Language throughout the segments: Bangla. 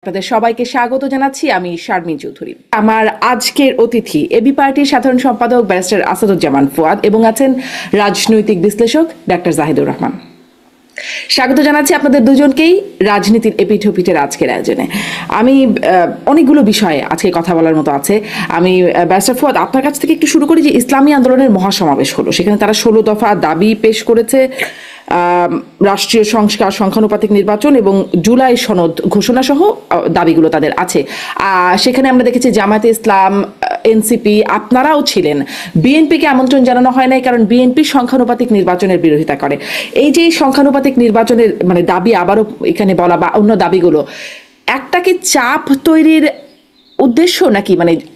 আপনাদের সবাইকে স্বাগত জানাচ্ছি। আমি শারমিন চৌধুরী। আমার আজকের অতিথি এবি পার্টির সাধারণ সম্পাদক ব্যারিস্টার আসাদুজ্জামান ফুয়াদ এবং আছেন রাজনৈতিক বিশ্লেষক ডাক্তার জাহিদুর রহমান। স্বাগত জানাচ্ছি আপনাদের দুজনকেই রাজনীতির এপিঠ-ওপিঠের আজকের আয়োজনে। আমি অনেকগুলো বিষয়ে আজকে কথা বলার মতো আছে। আমি ব্যারিস্টার ফুয়াদ, আপনার কাছ থেকে একটু শুরু করি যে ইসলামী আন্দোলনের মহাসমাবেশ হলো, সেখানে তারা 16 দফা দাবি পেশ করেছে, রাষ্ট্রীয় সংস্কার, সংখ্যানুপাতিক নির্বাচন এবং জুলাই সনদ ঘোষণা সহ দাবিগুলো তাদের আছে। সেখানে আমরা দেখেছি জামায়াতে ইসলাম, এনসিপি, আপনারাও ছিলেন। বিএনপিকে আমন্ত্রণ জানানো হয় নাই, কারণ বিএনপি সংখ্যানুপাতিক নির্বাচনের বিরোধিতা করে। এই যে সংখ্যানুপাতিক নির্বাচনের দাবি আবারও এখানে বলা বা অন্য দাবিগুলো, একটা কি চাপ তৈরির উদ্দেশ্য নাকি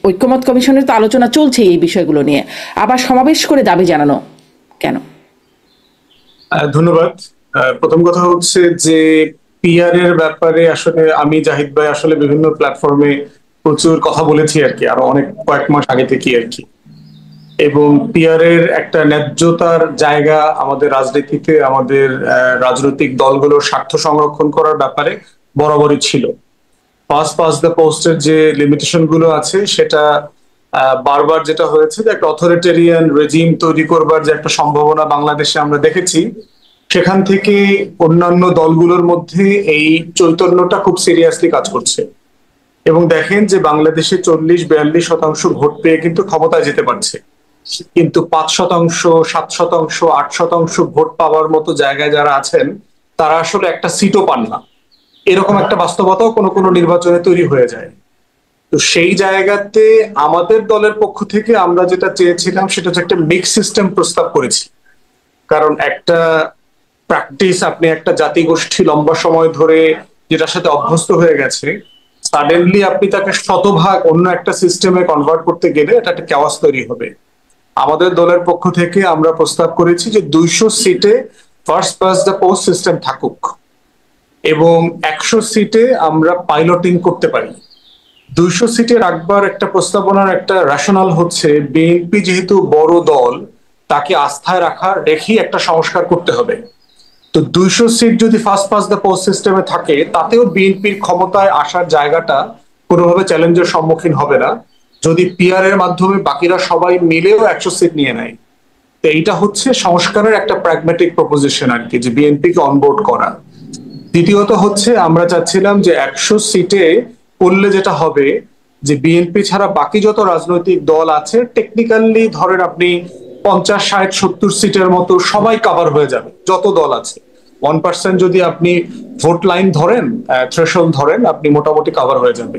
ঐক্যমত কমিশনের তো আলোচনা চলছে এই বিষয়গুলো নিয়ে, আবার সমাবেশ করে দাবি জানানো কেন? ধন্যবাদ। প্রথম কথা হচ্ছে যে পিআর এর ব্যাপারে আসলে আমি জাহিদ ভাই আসলে বিভিন্ন প্ল্যাটফর্মে প্রচুর কথা বলেছি আর কি, আরো কয়েক মাস আগে থেকে আর কি। এবং পিআর এর একটা ন্যায্যতার জায়গা আমাদের রাজনীতিতে, আমাদের রাজনৈতিক দলগুলোর স্বার্থ সংরক্ষণ করার ব্যাপারে বরাবরই ছিল। পাস দ্য পোস্টের যে লিমিটেশন গুলো আছে সেটা বারবার যেটা হয়েছে যে একটা অথরিটেরিয়ান রেজিম তৈরি করবার যে একটা সম্ভাবনা বাংলাদেশে আমরা দেখেছি, সেখান থেকে অন্যান্য দলগুলোর মধ্যে এই চৈতন্যটা খুব সিরিয়াসলি কাজ করছে। এবং দেখেন যে বাংলাদেশে 40-42% ভোট পেয়ে কিন্তু ক্ষমতায় যেতে পারছে, কিন্তু 5%, 7%, 8% ভোট পাওয়ার মতো জায়গায় যারা আছেন তারা আসলে একটা সিটও পান না। এরকম একটা বাস্তবতাও কোনো কোনো নির্বাচনে তৈরি হয়ে যায়। তো সেই জায়গাতে আমাদের দলের পক্ষ থেকে আমরা যেটা চেয়েছিলাম সেটা হচ্ছে একটা মিক্স সিস্টেম প্রস্তাব করেছি। কারণ একটা প্র্যাকটিস, আপনি একটা জাতিগোষ্ঠী লম্বা সময় ধরে যেটার সাথে অভ্যস্ত হয়ে গেছে, সাডেনলি আপনি তাকে শতভাগ অন্য একটা সিস্টেমে কনভার্ট করতে গেলে এটা একটা কেওয়াস তৈরি হবে। আমাদের দলের পক্ষ থেকে আমরা প্রস্তাব করেছি যে 200 সিটে first past the post system থাকুক এবং 100 সিটে আমরা পাইলটিং করতে পারি। 200 সিটে রাখবার একটা প্রস্তাবনার একটা রেশনাল হচ্ছে, বিএনপি যেহেতু বড় দল, তাকে আস্থায় রেখেই একটা সংস্কার করতে হবে। তো 200 সিট যদি ফার্স্ট পাস্ট দ্য পোস্ট সিস্টেমে থাকে, তাতেও বিএনপির ক্ষমতায় আসার জায়গাটা কোনোভাবে চ্যালেঞ্জের সম্মুখীন হবে না যদি পিআর এর মাধ্যমে বাকিরা সবাই মিলেও 100 সিট নিয়ে নেয়। তো এইটা হচ্ছে সংস্কারের একটা প্র্যাগম্যাটিক প্রপোজিশন আর কি, যে বিএনপিকে অনবোর্ড করা। দ্বিতীয়ত হচ্ছে আমরা চাচ্ছিলাম যে 100 সিটে করলে যেটা হবে যে বিএনপি ছাড়া বাকি যত রাজনৈতিক দল আছে, টেকনিক্যালি ধরেন আপনি 50, 60, 70 সিটের মতো সবাই কভার হয়ে যাবে যত দল আছে। 1% যদি আপনি ভোট লাইন ধরেন, থ্রেশহোল্ড ধরেন, আপনি মোটামুটি কভার হয়ে যাবে।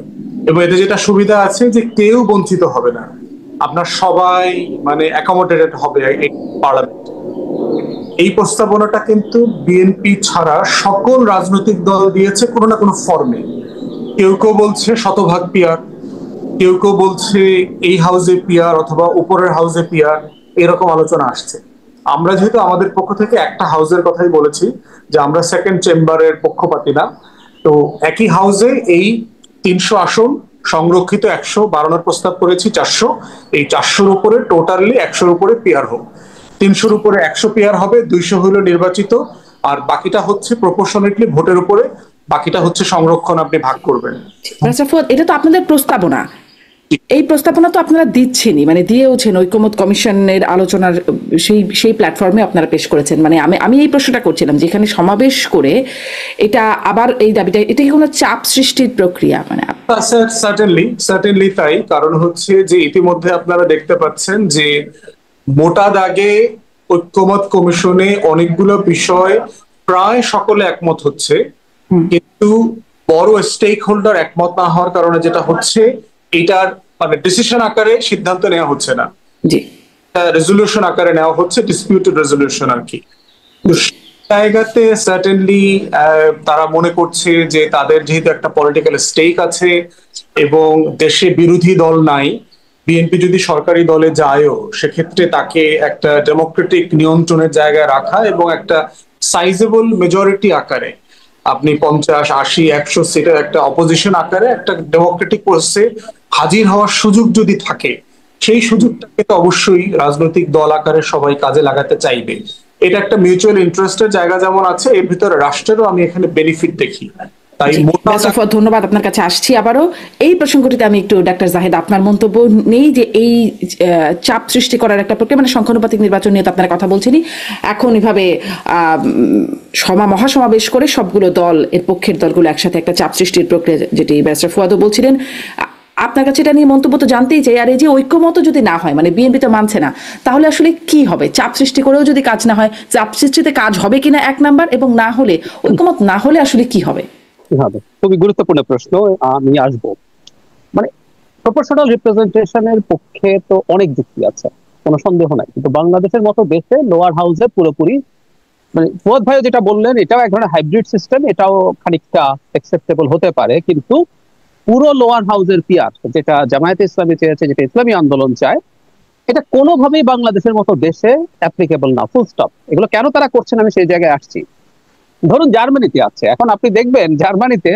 এবং এতে যেটা সুবিধা আছে যে কেউ বঞ্চিত হবে না, আপনার সবাই অ্যাকোমোডেটেড হবে এই পার্লামেন্ট। এই প্রস্তাবনাটা কিন্তু বিএনপি ছাড়া সকল রাজনৈতিক দল দিয়েছে কোনো না কোনো ফর্মে। কেউ কেউ বলছে শতভাগ পিআর, কেউ কেউ বলছে এই হাউসে পিআর অথবা উপরের হাউসে পিআর, এরকম আলোচনা আসছে। আমরা যেহেতু আমাদের পক্ষ থেকে একটা হাউসের কথাই বলেছি, যে আমরা সেকেন্ড চেম্বারের পক্ষপাতী না। তো একই হাউসে এই 300 আসন সংরক্ষিত 100 বাড়ানোর প্রস্তাব করেছি 400। এই 400-র উপরে টোটালি 100-র উপরে পিআর হোক। 300-র উপরে 100 পিআর হবে, 200 হলো নির্বাচিত, আর বাকিটা হচ্ছে প্রপোর্শনেটলি ভোটের উপরে, বাকিটা হচ্ছে সংরক্ষণ, আপনি ভাগ করবেন। এটা তো আপনাদের প্রস্তাবনা, এই প্রস্তাবনা তো আপনারা দিচ্ছেনই, দিয়েওছেন ঐক্যমত কমিশনের আলোচনার সেই প্ল্যাটফর্মে আপনারা পেশ করেছেন। আমি এই প্রশ্নটা করছিলাম, যেখানে সমাবেশ করে এটা আবার এই দাবিটা, এটা কি কোনো চাপ সৃষ্টির প্রক্রিয়া? সার্টেনলি তাই। কারণ হচ্ছে যে ইতিমধ্যে আপনারা দেখতে পাচ্ছেন যে মোটা দাগে ঐক্যমত কমিশনে অনেকগুলো বিষয় প্রায় সকলে একমত হচ্ছে, কিন্তু বড় স্টেক হোল্ডার একমত না হওয়ার কারণে যেটা হচ্ছে, এটার ডিসিশন আকারে সিদ্ধান্ত নেওয়া হচ্ছে না, রেজলিউশন আকারে নেওয়া হচ্ছে, ডিসপিউটেড রেজলিউশন আর কি। জায়গাতে সার্টেনলি তারা মনে করছে যে তাদের যেহেতু একটা পলিটিক্যাল স্টেক আছে এবং দেশে বিরোধী দল নাই, বিএনপি যদি সরকারি দলে যায়ও সেক্ষেত্রে তাকে একটা ডেমোক্রেটিক নিয়ন্ত্রণের জায়গায় রাখা এবং একটা সাইজেবল মেজরিটি আকারে, আপনি 50, 80, 100 সিটের একটা অপোজিশন আকারে একটা ডেমোক্রেটিক প্রসেসে হাজির হওয়ার সুযোগ যদি থাকে, সেই সুযোগটাকে তো অবশ্যই রাজনৈতিক দল আকারে সবাই কাজে লাগাতে চাইবে। এটা একটা মিউচুয়াল ইন্টারেস্টের জায়গা যেমন আছে, এর ভিতরে রাষ্ট্রেরও আমি এখানে বেনিফিট দেখি। তাই ধন্যবাদ, আপনার কাছে আসছি আবারও এই প্রসঙ্গটিতে। আমি একটু ডাক্তার জাহিদ আপনার মন্তব্য নেই যে এই চাপ সৃষ্টি করার একটা প্রক্রিয়া, মানে সংখ্যানুপাতিক নির্বাচন নিয়ে তো আপনারা কথা বলছেনই, এখন এভাবে মহাসমাবেশ করে সবগুলো দল, এর পক্ষের দলগুলো একসাথে একটা চাপ সৃষ্টির প্রক্রিয়া, যেটি ব্যারিস্টার ফুয়াদও বলছিলেন। আপনার কাছে এটা নিয়ে মন্তব্য তো জানতেই চাই। আর এই যে ঐক্যমত যদি না হয়, মানে বিএনপি তো মানছে না, তাহলে আসলে কি হবে? চাপ সৃষ্টি করেও যদি কাজ না হয়, চাপ সৃষ্টিতে কাজ হবে কিনা এক নাম্বার, এবং না হলে, ঐক্যমত না হলে আসলে কি হবে? খুবই গুরুত্বপূর্ণ প্রশ্ন, আমি আসবো। মানে প্রপোর্শনাল রিপ্রেজেন্টেশনের পক্ষে তো অনেক যুক্তি আছে, কোনো সন্দেহ নাই, কিন্তু বাংলাদেশের মতো দেশে লোয়ার হাউসে পুরোপুরি, মানে ফুয়াদ ভাই যেটা বললেন, এটাও এক ধরনের হাইব্রিড সিস্টেম, এটাও খানিকটা অ্যাকসেপ্টেবল হতে পারে, কিন্তু পুরো লোয়ার হাউসের পিয়ার, যেটা জামায়াতে ইসলামী চেয়েছে, যেটা ইসলামী আন্দোলন চায়, এটা কোনোভাবেই বাংলাদেশের মতো দেশে অ্যাপ্লিকেবল না, ফুল স্টপ। এগুলো কেন তারা করছেন আমি সেই জায়গায় আসছি। ধরুন জার্মানিতে আছে, এখন আপনি দেখবেন জার্মানিতে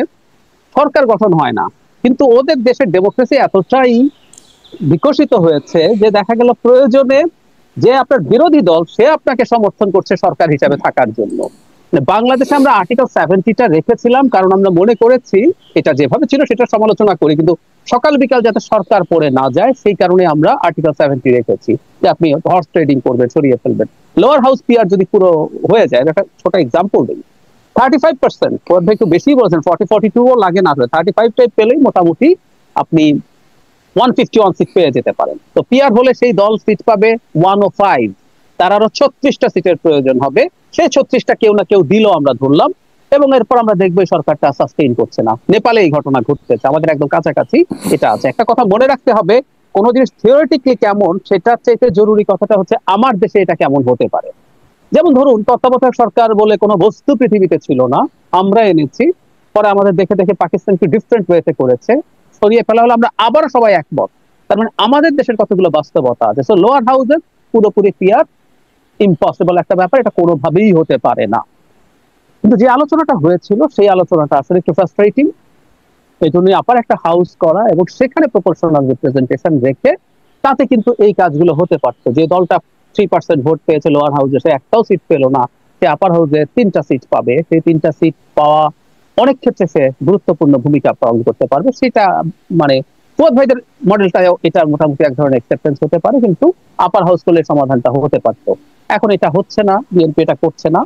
সরকার গঠন হয় না, কিন্তু ওদের দেশের ডেমোক্রেসি এতটাই বিকশিত হয়েছে যে দেখা গেল প্রয়োজনে যে আপনার বিরোধী দল, সে আপনাকে সমর্থন করছে সরকার হিসাবে থাকার জন্য। বাংলাদেশে আমরা আর্টিকেল 70টা রেখেছিলাম কারণ আমরা মনে করেছি এটা যেভাবে ছিল সেটা সমালোচনা করি, কিন্তু সকাল বিকাল যাতে সরকার পড়ে না যায় সেই কারণে আমরা আর্টিকেল 70 রেখেছি, যে আপনি হর্স ট্রেডিং করবেন, সরিয়ে ফেলবেন। লোয়ার হাউস পিআর যদি পুরো হয়ে যায়, একটা ছোট এক্সাম্পল দিই, 35%, একটু বেশি বলেছেন, 40-42ও লাগে না, 35 টাইপ পেলেই মোটামুটি আপনি 151 সিট পেয়ে যেতে পারেন। তো পিআর হলে সেই দল সিট পাবে 105, তার আরো 36টা সিটের প্রয়োজন হবে, সেই 36টা কেউ না কেউ দিল আমরা ধরলাম, এবং এরপর আমরা দেখবো সরকারটা সাস্টেইন করছে না। নেপালে এই ঘটনা ঘটতেছে, আমাদের একদম কাছাকাছি এটা আছে। একটা কথা মনে রাখতে হবে, কোন জিনিস থিওরিটিক্যালি কেমন সেটার চাইতে জরুরি কথাটা হচ্ছে আমার দেশে এটা কেমন হতে পারে। যেমন ধরুন তত্ত্বাবধায়ক সরকার বলে কোনো বস্তু পৃথিবীতে ছিল না, আমরা এনেছি, পরে আমাদের দেখে দেখে পাকিস্তান কি ডিফারেন্ট ওয়েতে করেছে, সরিয়ে ফেলা হলো, আমরা আবার সবাই একমত। তার মানে আমাদের দেশের কতগুলো বাস্তবতা আছে। সো লোয়ার হাউসের পুরোপুরি পিয়ার ইম্পসিবল একটা ব্যাপার, এটা কোনোভাবেই হতে পারে না। কিন্তু যে আলোচনাটা হয়েছিল সেই আলোচনাটা আসলে একটু ফ্রাস্ট্রেটিং, এই জন্যই আবার একটা হাউস করা এবং সেখানে প্রপোর্শনাল রিপ্রেজেন্টেশন রেখে তাতে কিন্তু এই কাজগুলো হতে পারতো। যে দলটা 3% ভোট পেয়েছে লোয়ার হাউসে, সে একটাও সিট পেল না, সে আপার হাউসে 3টা সিট পাবে, সেই 3টা সিট পাওয়া অনেক ক্ষেত্রে সে গুরুত্বপূর্ণ ভূমিকা পালন করতে পারবে। সেটা মানে ফুয়াদ ভাইদের মডেলটা এটা মোটামুটি এক ধরনের অ্যাকসেপ্টেন্স হতে পারে, কিন্তু আপার হাউস করলে সমাধানটা হতে পারতো। এখন এটা হচ্ছে না, বিএনপি এটা করছে না,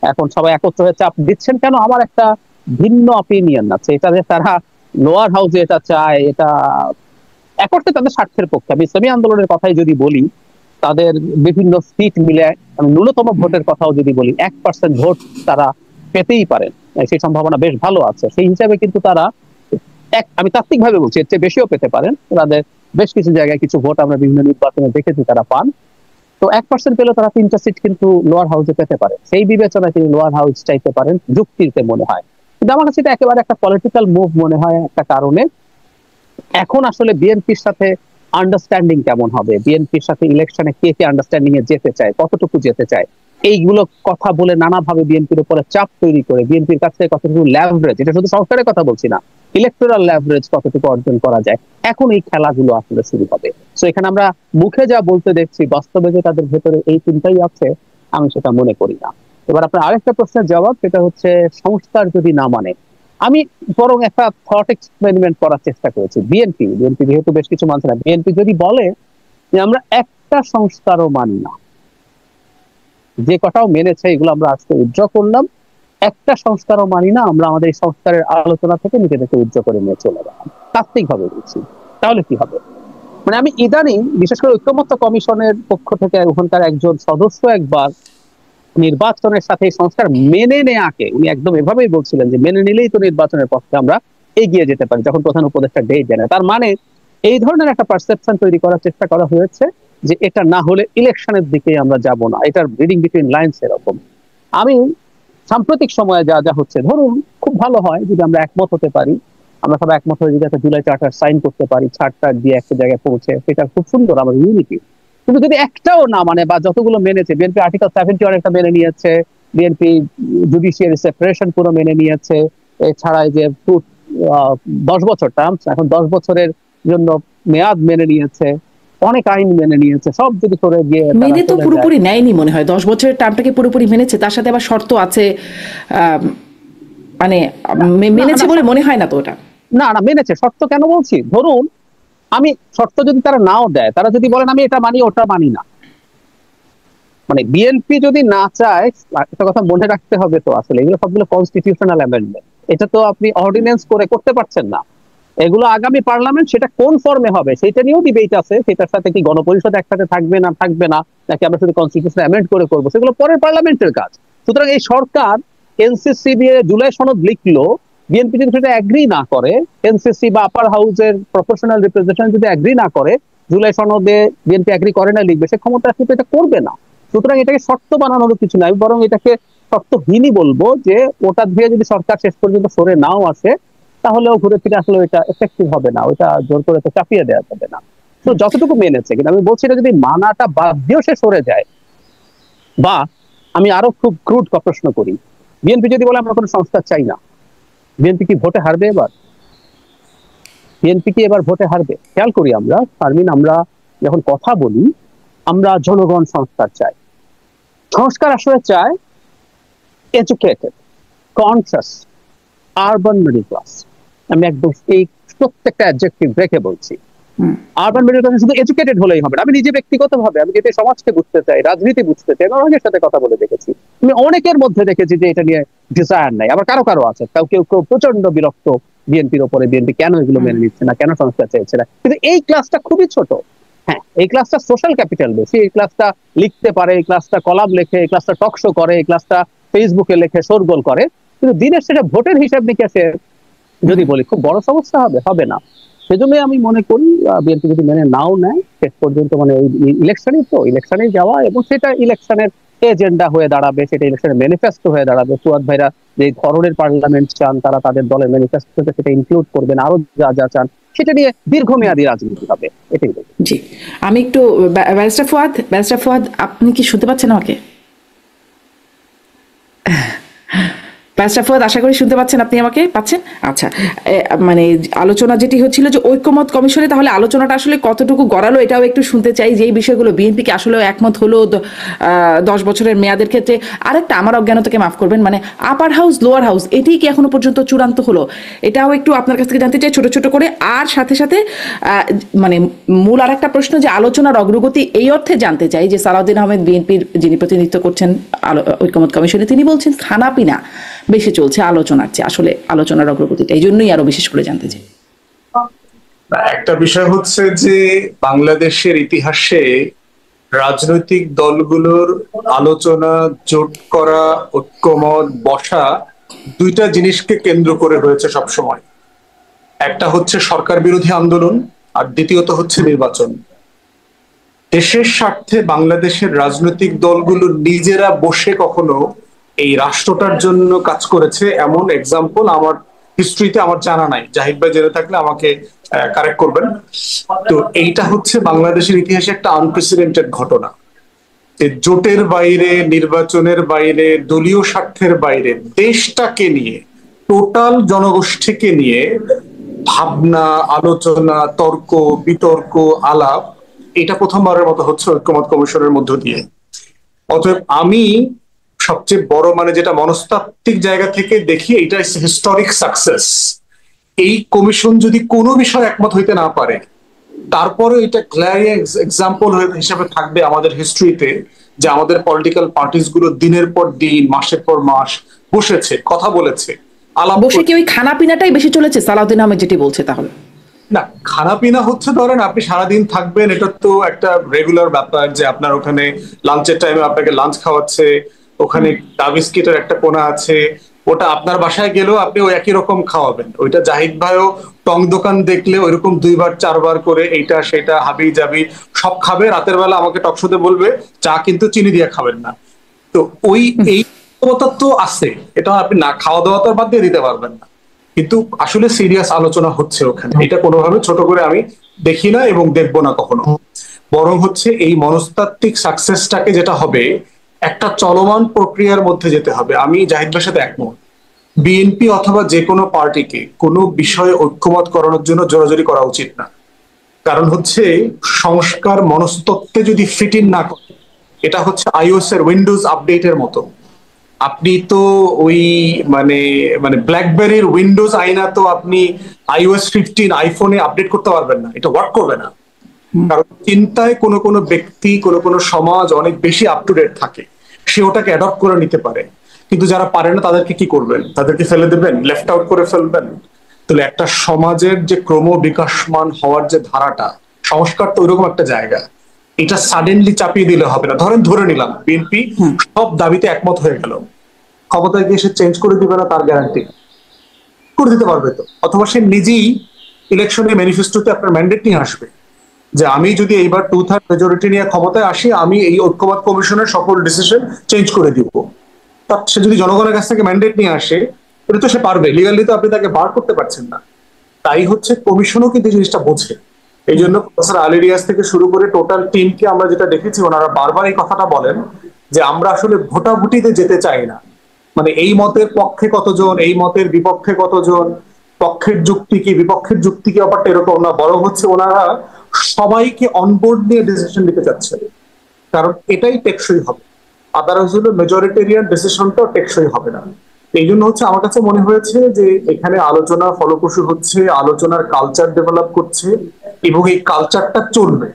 এখন সবাই একত্র হয়ে চাপ দিচ্ছেন কেন? আমার একটা ভিন্ন অপিনিয়ন আছে, এটা যে তারা লোয়ার হাউসে এটা চায়, এটা এক অর্থে তাদের স্বার্থের পক্ষে। আমি ইসলামী আন্দোলনের কথাই যদি বলি, তাদের বিভিন্ন সিট মিলে ন্যূনতম ভোটের কথাও যদি বলি, 1% ভোট তারা পেতেই পারেন, সেই সম্ভাবনা বেশ ভালো আছে। সেই হিসাবে কিন্তু তারা আমি তাত্ত্বিক ভাবে বলছি এর চেয়ে বেশিও পেতে পারেন। তাদের বেশ কিছু জায়গায় কিছু ভোট আমরা বিভিন্ন নির্বাচনে দেখেছি তারা পান। তো 1% পেলে তারা 3টা সিট কিন্তু লোয়ার হাউসে পেতে পারে, সেই বিবেচনায় তিনি লোয়ার হাউস চাইতে পারেন যুক্তিতে মনে হয়। কিন্তু আমার কাছে এটা একেবারে একটা পলিটিক্যাল মুভ মনে হয়, একটা কারণে এখন আসলে বিএনপির সাথে আন্ডারস্ট্যান্ডিং কেমন হবে, বিএনপির সাথে ইলেকশনে কে কে আন্ডারস্ট্যান্ডিং এ যেতে চায়, কতটুকু যেতে চায়, এইগুলো কথা বলে নানাভাবে বিএনপির উপরে চাপ তৈরি করে বিএনপির কাছ থেকে কতটুকু ল্যাভারেজ, এটা শুধু সরকারের কথা বলছি না, ইলেকটোরাল ল্যাভারেজ কতটুকু অর্জন করা যায়, এখন এই খেলাগুলো আসলে শুরু হবে। সো এখানে আমরা মুখে যা বলতে দেখছি, বাস্তবে যে তাদের ভেতরে এই চিন্তাই আছে, আমি সেটা মনে করি না। এবার আপনার আরেকটা প্রশ্নের জবাব, সেটা হচ্ছে সংস্কার যদি না মানে, আমি বরং একটা থট এক্সপেরিমেন্ট করার চেষ্টা করেছি। বিএনপি যেহেতু বেশ কিছু মানছে না, বিএনপি যদি বলে যে আমরা একটা সংস্কারও মানি না, যে কটাও মেনেছে এগুলো আমরা আজকে উইথড্র করলাম, একটা সংস্কারও মানি না, আমরা আমাদের এই সংস্কারের আলোচনা থেকে নিজেদেরকে উইথড্র করে নিয়ে চলে গেলাম, তাত্ত্বিক ভাবে বলছি, তাহলে কি হবে? মানে আমি ইদানিং বিশেষ করে ঐক্যমত্য কমিশনের পক্ষ থেকে ওখানকার একজন সদস্য একবার নির্বাচনের সাথে সংস্কার মেনে নেয়াকে উনি একদম এভাবেই বলছিলেন যে মেনে নিলেই তো নির্বাচনের পক্ষে আমরা এগিয়ে যেতে পারি, যখন প্রধান উপদেষ্টা ডেট জানায়। তার মানে এই ধরনের একটা পারসেপশন তৈরি করার চেষ্টা করা হয়েছে যে এটা না হলে ইলেকশনের দিকে আমরা যাব না, এটার রিডিং বিটুইন লাইনস এরকম। আমি সাম্প্রতিক সময়ে যা যা হচ্ছে, ধরুন খুব ভালো হয় যদি আমরা একমত হতে পারি, আমরা সবাই একমত হয়ে যদি একটা জুলাই চার্টার সাইন করতে পারি, ছাড় দিয়ে একটা জায়গায় পৌঁছে, সেটা খুব সুন্দর আমাদের ইউনিটি। কিন্তু যদি একটাও না মানে, বা যতগুলো মেনেছে, বিএনপি আর্টিকেল 70 অনেকটা মেনে নিয়েছে, বিএনপি জুডিশিয়ারি সেপারেশন পুরো মেনে নিয়েছে, এছাড়া যে 10 বছর টার্মস, এখন 10 বছরের জন্য মেয়াদ মেনে নিয়েছে, অনেক আইন মেনে নিয়েছে, সব যদি করে গিয়ে মেনে তো পুরোপুরি নেয়নি মনে হয়, 10 বছরের টার্মটাকে পুরোপুরি মেনেছে, তার সাথে আবার শর্ত আছে, মানে মেনেছে বলে মনে হয় না তো ওটা। না না, মেনেছে। শর্ত কেন বলছি, ধরুন আমি শর্ত যদি তারা নাও দেয়, তারা যদি বলেন আমি এটা মানি ওটা মানি না, মানে বিএনপি যদি না চায়, একটা কথা মনে রাখতে হবে তো, আসলে এগুলো সবগুলো কনস্টিটিউশনাল অ্যামেন্ডমেন্ট, এটা তো আপনি অর্ডিন্যান্স করে করতে পারছেন না। এগুলো আগামী পার্লামেন্ট সেটা কোন ফর্মে হবে সেটা নিয়েও ডিবেট আছে, সেটার সাথে কি গণপরিষদ একসাথে থাকবে না থাকবে না, নাকি আমরা শুধু কনস্টিটিউশন অ্যামেন্ড করে করবো, সেগুলো পরের পার্লামেন্টের কাজ। সুতরাং এই সরকার এনসিসি দিয়ে জুলাই সনদ লিখলো, বিএনপি যদি সেটা অ্যাগ্রি না করে, এনসিসি বা আপার হাউসের প্রফেশনাল রিপ্রেজেন্টেশন যদি অ্যাগ্রি না করে, জুলাই সনদে বিএনপি অ্যাগ্রি করে না লিখবে, সে ক্ষমতা আসলে এটা করবে না। সুতরাং এটাকে শর্ত বানানোর কিছু নাই, বরং এটাকে শর্তহীনই বলবো, যে ওটা দিয়ে যদি সরকার শেষ পর্যন্ত সরে নাও আসে, তাহলেও ঘুরে ফিরে আসলে এটা এফেক্টিভ হবে না, ওইটা জোর করে তো চাপিয়ে দেওয়া যাবে না। তো যতটুকু মেনেছে, কিন্তু আমি বলছি এটা যদি মানাটা বাদ দিয়েও সে সরে যায়, বা আমি আরো খুব ক্রুড প্রশ্ন করি, বিএনপি যদি বলে আমরা কোনো সংস্কার চাই না, বিএনপি কি ভোটে হারবে এবার? বিএনপি কি এবার ভোটে হারবে? খেয়াল করি আমরা শারমিন, আমরা যখন কথা বলি আমরা জনগণ সংস্কার চাই, সংস্কার আসলে চায় educated, conscious, urban middle class. আমি একদম এই প্রত্যেকটা অ্যাডজেক্টিভ রেখে বলছি। আরবান মিডল ক্লাস শুধু এডুকেটেড হলেই হবে না। আমি নিজে ব্যক্তিগতভাবে আমি যেটা সমাজকে বুঝতে চাই, রাজনীতি বুঝতে চাই, আমি অনেকের সাথে কথা বলে দেখেছি, আমি অনেকের মধ্যে দেখেছি যে এটা নিয়ে ডিজায়ার নাই। আবার কারো কারো আছে, কেউ কেউ প্রচন্ড বিরক্ত বিএনপির ওপরে, বিএনপি কেন এগুলো মেনে নিচ্ছে না, কেন সংস্কার চাইছে না। কিন্তু এই ক্লাসটা খুবই ছোট। হ্যাঁ, এই ক্লাসটা সোশ্যাল ক্যাপিটাল বেশি, এই ক্লাসটা লিখতে পারে, এই ক্লাসটা কলাম লেখে, এই ক্লাসটা টক শো করে, এই ক্লাসটা ফেসবুকে লেখে, শোরগোল করে। কিন্তু দিনের শেষে ভোটের হিসাব নিকাশে যদি বলি খুব বড় সমস্যা হবে, হবে না। সেজন্যই আমি মনে করি বিএনপি যদি মেনে নাও নেয় শেষ পর্যন্ত, মানে ইলেকশনই তো, ইলেকশনে যাওয়া, এবং সেটা ইলেকশনের এজেন্ডা হয়ে দাঁড়াবে, সেটা ইলেকশনের ম্যানিফেস্টো হয়ে দাঁড়াবে। ফুয়াদ ভাইরা যে ধরনের পার্লামেন্ট চান, তারা তাদের দলের ম্যানিফেস্টোতে সেটা ইনক্লুড করবেন, আরো যা যা চান সেটা নিয়ে দীর্ঘমেয়াদী রাজনীতি হবে, এটাই বলবো। জি, আমি একটু ব্যারিস্টার ফুয়াদ, আপনি কি শুনতে পাচ্ছেন আমাকে? ব্যারিস্টার ফুয়াদ, আশা করি শুনতে পাচ্ছেন, আপনি আমাকে পাচ্ছেন? আচ্ছা, মানে আলোচনা যেটি হচ্ছিল যে ঐক্যমত কমিশনে, তাহলে আলোচনাটা আসলে কতটুকু গড়ালো এটাও একটু শুনতে চাই, যে এই বিষয়গুলো বিএনপিকে আসলে একমত হলো 10 বছরের মেয়াদের ক্ষেত্রে। আরেকটা, আমার অজ্ঞানতাকে মাফ করবেন, মানে আপার হাউস লোয়ার হাউস এটি কি এখনো পর্যন্ত চূড়ান্ত হলো? এটাও একটু আপনার কাছ থেকে জানতে চাই ছোট ছোট করে। আর সাথে সাথে মানে মূল আর একটা প্রশ্ন, যে আলোচনার অগ্রগতি এই অর্থে জানতে চাই যে সালাউদ্দিন আহমেদ, বিএনপির যিনি প্রতিনিধিত্ব করছেন ঐক্যমত কমিশনে, তিনি বলছেন খানাপিনা বেশি চলছে আলোচনার চেয়ে। আসলে আলোচনার অগ্রগতিটা এই জন্যই আরো বিশেষ করে জানতে চাই। একটা বিষয় হচ্ছে যে বাংলাদেশের ইতিহাসে রাজনৈতিক দলগুলোর আলোচনা, জোট করা, ঐক্যমত বসা, দুইটা জিনিসকে কেন্দ্র করে হয়েছে সবসময়। একটা হচ্ছে সরকার বিরোধী আন্দোলন, আর দ্বিতীয়ত হচ্ছে নির্বাচন। দেশের স্বার্থে বাংলাদেশের রাজনৈতিক দলগুলো নিজেরা বসে কখনো এই রাষ্ট্রটার জন্য কাজ করেছে এমন এক্সাম্পল আমার হিস্ট্রিতে আমার জানা নাই। জাহিদ ভাই জেনে থাকলে আমাকে কারেক্ট করবেন। তো এইটা হচ্ছে বাংলাদেশের ইতিহাসে একটা আনপ্রেসিডেন্টেড ঘটনা, যে জোটের বাইরে, নির্বাচনের বাইরে, দলীয় স্বার্থের বাইরে দেশটাকে নিয়ে, টোটাল জনগোষ্ঠীকে নিয়ে ভাবনা, আলোচনা, তর্ক বিতর্ক, আলাপ, এটা প্রথমবারের মতো হচ্ছে ঐক্যমত কমিশনের মধ্য দিয়ে। অতএব আমি সবচেয়ে বড়, মানে যেটা মনস্তাত্ত্বিক জায়গা থেকে দেখি, এটা হিস্টোরিক সাকসেস। এই কমিশন যদি কোনো বিষয় একমত হইতে না পারে, তারপরে এটা গ্ল্যারিয়াস এক্সাম্পল হিসেবে থাকবে আমাদের হিস্ট্রিতে, যে আমাদের পলিটিক্যাল পার্টিস গুলো দিনের পর দিন, মাসের পর মাস বসেছে, কথা বলেছে, আলাপ বসে কি ওই খানাপিনাটাই বেশি চলেছে সালাউদ্দিন আহমেদ যেটি বলছে? তাহলে না, খানাপিনা হচ্ছে, ধরেন আপনি সারাদিন থাকবেন, এটা তো একটা রেগুলার ব্যাপার, যে আপনার ওখানে লাঞ্চের টাইমে আপনাকে লাঞ্চ খাওয়াচ্ছে, ওখানে চা বিস্কিটের একটা কোণা আছে, ওটা আপনার বাসায় গেলেও আপনি ওই একই রকম খাওয়াবেন। ওইটা জাহিদ ভাইও টং দোকান দেখলে ওইরকম 2বার 4বার করে এইটা সেটা হাবি জাবি সব খাবে, রাতের বেলা আমাকে টকশোতে বলবে চা কিন্তু চিনি দিয়ে খাবেন না। তো ওই এই তো আছে, এটা আপনি না খাওয়া দাওয়া তো বাদ দিয়ে দিতে পারবেন না। কিন্তু আসলে সিরিয়াস আলোচনা হচ্ছে ওখানে, এটা কোনোভাবে ছোট করে আমি দেখি না এবং দেখবো না কখনো। বরং হচ্ছে এই মনস্তাত্ত্বিক সাকসেসটাকে, যেটা হবে একটা চলমান প্রক্রিয়ার মধ্যে যেতে হবে। আমি জাহিদ ভাইয়ের সাথে একমত, বিএনপি অথবা যে কোনো পার্টিকে কোনো বিষয়ে ঐক্যমত করানোর জন্য জোরাজোরি করা উচিত না। কারণ হচ্ছে সংস্কার মনস্তত্ত্বে যদি ফিট ইন না করে, এটা হচ্ছে আইওএস এর উইন্ডোজ আপডেটের মতো। আপনি তো ওই মানে মানে ব্ল্যাকবেরির উইন্ডোজ আইনা তো আপনি iOS 15 আইফোনে আপডেট করতে পারবেন না, এটা ওয়ার্ক করবে না। কারণ চিন্তায় কোনো কোনো ব্যক্তি, কোনো কোনো সমাজ অনেক বেশি আপ টু ডেট থাকে, সে ওটাকে অ্যাডপ্ট করে নিতে পারে। কিন্তু যারা পারে না তাদেরকে কি করবেন? তাদেরকে ফেলে দেবেন, লেফট আউট করে ফেলবেন? তাহলে একটা সমাজের যে ক্রম বিকাশমান হওয়ার যে ধারাটা, সংস্কার তো ওইরকম একটা জায়গা, এটা সাডেনলি চাপিয়ে দিলে হবে না। ধরে নিলাম বিএনপি সব দাবিতে একমত হয়ে গেল, ক্ষমতায় গিয়ে সে চেঞ্জ করে দিবে না তার গ্যারান্টি? করে দিতে পারবে তো। অথবা সে নিজেই ইলেকশনে ম্যানিফেস্টোতে আপনার ম্যান্ডেট নিয়ে আসবে যে আমি যদি এইবার 2/3 মেজরিটি নিয়ে ক্ষমতায় আসি, আমি এই ঐক্যমত কমিশনের সকল ডিসিশন চেঞ্জ করে দিব। তা সে যদি জনগণের কাছ থেকে ম্যান্ডেট নিয়ে আসে, এটা তো সে পারবে, লিগালি তো আপনি তাকে বার করতে পারছেন না। তাই হচ্ছে কমিশনও কিন্তু জিনিসটা বোঝে। এই জন্য প্রফেসর আলী রিয়াজ থেকে শুরু করে টোটাল টিমকে আমরা যেটা দেখেছি, ওনারা বারবার এই কথাটা বলেন যে আমরা আসলে ভোটাভুটিতে যেতে চাই না। মানে এই মতের পক্ষে কতজন, এই মতের বিপক্ষে কতজন, পক্ষের যুক্তি কি বিপক্ষের যুক্তি কি, ব্যাপারটা এরকম না, বরং হচ্ছে ওনারা সবাইকে অনবোর্ড নিয়ে ডিসিশন নিতে চাচ্ছে। কারণ এটাই টেকসই হবে, আদারওয়াইজ হলো মেজরিটেরিয়ান ডিসিশনটাও টেকসই হবে না। এই জন্য হচ্ছে আমার কাছে মনে হয়েছে যে এখানে আলোচনা ফলপ্রসূ হচ্ছে, আলোচনার কালচার ডেভেলপ করছে এবং এই কালচারটা চলবে।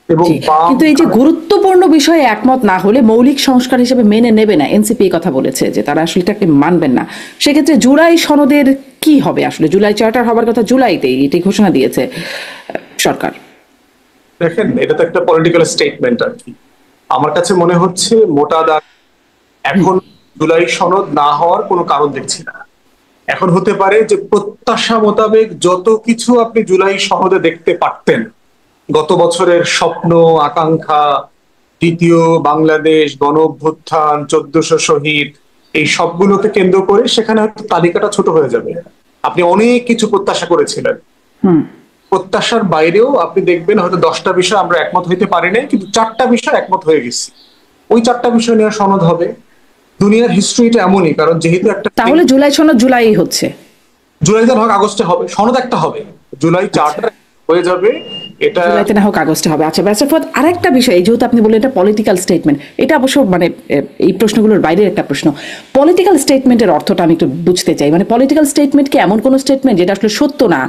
এবং কিন্তু এই যে গুরুত্বপূর্ণ বিষয়ে একমত না হলে মৌলিক সংস্কার হিসেবে মেনে নেবে না, এনসিপি এই কথা বলেছে যে তারা আসলে এটাকে মানবেন না। সেক্ষেত্রে জুলাই সনদের কি হবে? আসলে জুলাই চার্টার হবার কথা জুলাইতেই, এটি ঘোষণা দিয়েছে সরকার। দেখেন, এটা তো একটা পলিটিক্যাল স্টেটমেন্ট আর কি। আমার কাছে মনে হচ্ছে মোটা দাগ এখন জুলাই সনদ না হওয়ার কোনো কারণ দেখছি না। এখন হতে পারে যে প্রত্যাশা মোতাবেক যত কিছু আপনি জুলাই সনদে দেখতে পারতেন, গত বছরের স্বপ্ন আকাঙ্ক্ষা, দ্বিতীয় বাংলাদেশ, গণ অভ্যুত্থান, 1400 শহীদ, এই সবগুলোকে কেন্দ্র করে সেখানে হয়তো তালিকাটা ছোট হয়ে যাবে। আপনি অনেক কিছু প্রত্যাশা করেছিলেন, প্রত্যাশার বাইরেও আপনি দেখবেন হয়তো 10টা বিষয় আমরা একমত হইতে পারি নাই, কিন্তু 4টা বিষয় একমত হয়ে গেছি। ওই 4টা বিষয় নিয়ে সনদ হবে। দুনিয়ার হিস্ট্রিটা এমনই, কারণ যেহেতু একটা, তাহলে জুলাই সনদ জুলাই হচ্ছে, জুলাইতে না হোক আগস্টে হবে, সনদ একটা হবে, জুলাই চার্টার হয়ে যাবে। এটা জুলাইতে না হোক আগস্টে হবে। আচ্ছা ব্যারিস্টার ফুয়াদ, আরেকটা বিষয়, যেহেতু আপনি বললেন এটা পলিটিক্যাল স্টেটমেন্ট, এটা অবশ্য মানে এই প্রশ্নগুলোর বাইরের একটা প্রশ্ন। পলিটিক্যাল স্টেটমেন্টের অর্থটা আমি একটু বুঝতে চাই। মানে পলিটিক্যাল স্টেটমেন্ট কি এমন কোনো স্টেটমেন্ট যেটা আসলে সত্য না,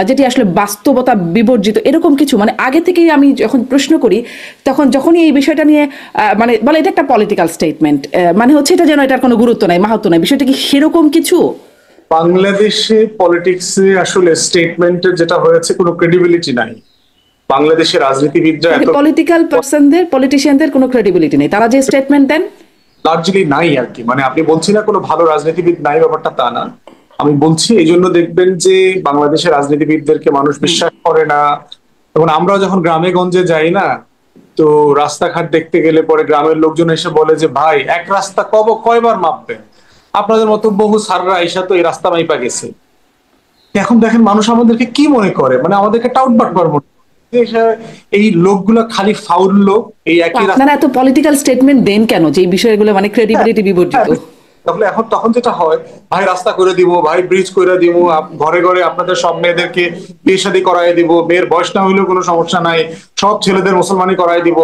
যেটি আসলে বাস্তবতা বিবর্জিত, এরকম কিছু? মানে আগে থেকেই আমি যখন প্রশ্ন করি, তখন যখনই এই বিষয়টা নিয়ে মানে বলে এটা একটা পলিটিক্যাল স্টেটমেন্ট, মানে হচ্ছে এটা যেন এটার কোনো গুরুত্ব নাই, মাহাত্ম নাই, বিষয়টা কি সেরকম কিছু? বাংলাদেশে পলিটিক্সে আসলে স্টেটমেন্টের যেটা হয়েছে কোনো ক্রেডিবিলিটি নাই। বাংলাদেশের রাজনীতিবিদরা এত পলিটিক্যাল পার্সনদের, পলিটিশিয়ানদের কোনো ক্রেডিবিলিটি নেই, তারা যে স্টেটমেন্ট দেন লার্জলি নাই আর কি। মানে আপনি বলছি না কোনো ভালো রাজনীতিবিদ নাই, ব্যাপারটা তা না। আমি বলছি এই জন্য দেখবেন যে বাংলাদেশের রাজনীতিবিদদেরকে মানুষ বিশ্বাস করে না। এবং আমরাও যখন গ্রামে গঞ্জে যাই না, তো রাস্তাঘাট দেখতে গেলে পরে গ্রামের লোকজন এসে বলে যে ভাই এক রাস্তা কয়বার মাপবেন? আপনাদের মতো বহু সাররা আইসা তো এই রাস্তা মাইপা গেছে। এখন দেখেন মানুষ আমাদেরকে কি মনে করে, মানে আমাদেরকে টাউটবাট করার মনে করে। এই লোকগুলা খালি ফাউল লোক। এই একই আপনারা এত পলিটিক্যাল স্টেটমেন্ট দেন কেন যে এই বিষয়গুলো মানে ক্রেডিবিলিটি বিবর্জিত? তাহলে তখন যেটা হয়, ভাই রাস্তা করে দিব, ভাই ব্রিজ করে দিব, ঘরে ঘরে আপনাদের সব মেয়েদেরকে বিয়ে শাদী করাই দিব, মেয়ের বয়স না হইলেও কোনো সমস্যা নাই, সব ছেলেদের মুসলমানি করাই দিব।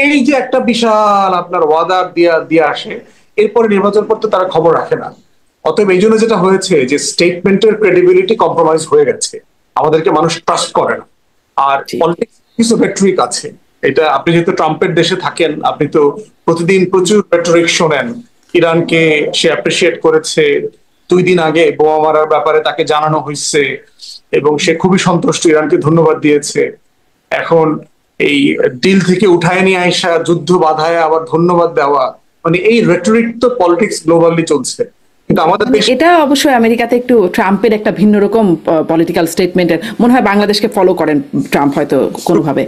এই যে একটা বিশাল আপনার ওয়াদা দিয়ে আসে, এরপরে নির্বাচন করতে তারা খবর রাখে না। অতএব এই জন্য যেটা হয়েছে যে স্টেটমেন্টের ক্রেডিবিলিটি কম্প্রোমাইজ হয়ে গেছে, আমাদেরকে মানুষ ট্রাস্ট করে না। আর পলিটিক্স কিছু রেটরিক আছে, এটা আপনি যেহেতু ট্রাম্পের দেশে থাকেন, আপনি তো প্রতিদিন প্রচুর রেটরিক শোনেন। ইরানকে সে অ্যাপ্রিসিয়েট করেছে, 2 দিন আগে বোমা মারার ব্যাপারে তাকে জানানো হয়েছে এবং সে খুবই সন্তুষ্ট, ইরানকে ধন্যবাদ দিয়েছে। এখন এই ডিল থেকে উঠায় নিয়ে আইসা যুদ্ধ বাধায় আবার ধন্যবাদ দেওয়া, মানে এই রেটরিক তো পলিটিক্স গ্লোবালি চলছে। কিন্তু আমাদের দেশে এটা অবশ্যই আমেরিকাতে একটু ট্রাম্পের একটা ভিন্ন রকম পলিটিক্যাল স্টেটমেন্টের মনে হয়, বাংলাদেশকে ফলো করেন ট্রাম্প হয়তো কোনোভাবে,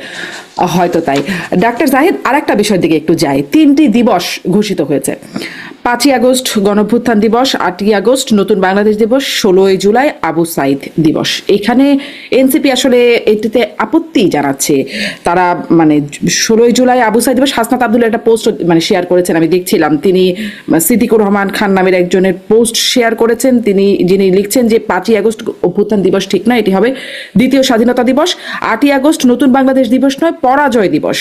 হয়তো তাই। ডাক্তার জাহিদ, আরেকটা বিষয়ের দিকে একটু যাই। 3টি দিবস ঘোষিত হয়েছে: 5ই আগস্ট গণঅভ্যুত্থান দিবস, 8ই আগস্ট নতুন বাংলাদেশ দিবস, 16ই জুলাই আবু সাইদ দিবস। এখানে এনসিপি আসলে এটিতে আপত্তি জানাচ্ছে। তারা মানে 16 জুলাই আবু সাঈদ দিবস, হাসনাত আব্দুল্লাহ একটা পোস্ট মানে শেয়ার করেছেন, আমি দেখছিলাম। তিনি সিদ্দিকুর রহমান খান নামের একজনের পোস্ট শেয়ার করেছেন, যিনি লিখছেন যে 5ই আগস্ট অভ্যুত্থান দিবস ঠিক নয়, এটি হবে দ্বিতীয় স্বাধীনতা দিবস। 8ই আগস্ট নতুন বাংলাদেশ দিবস নয়, পরাজয় দিবস,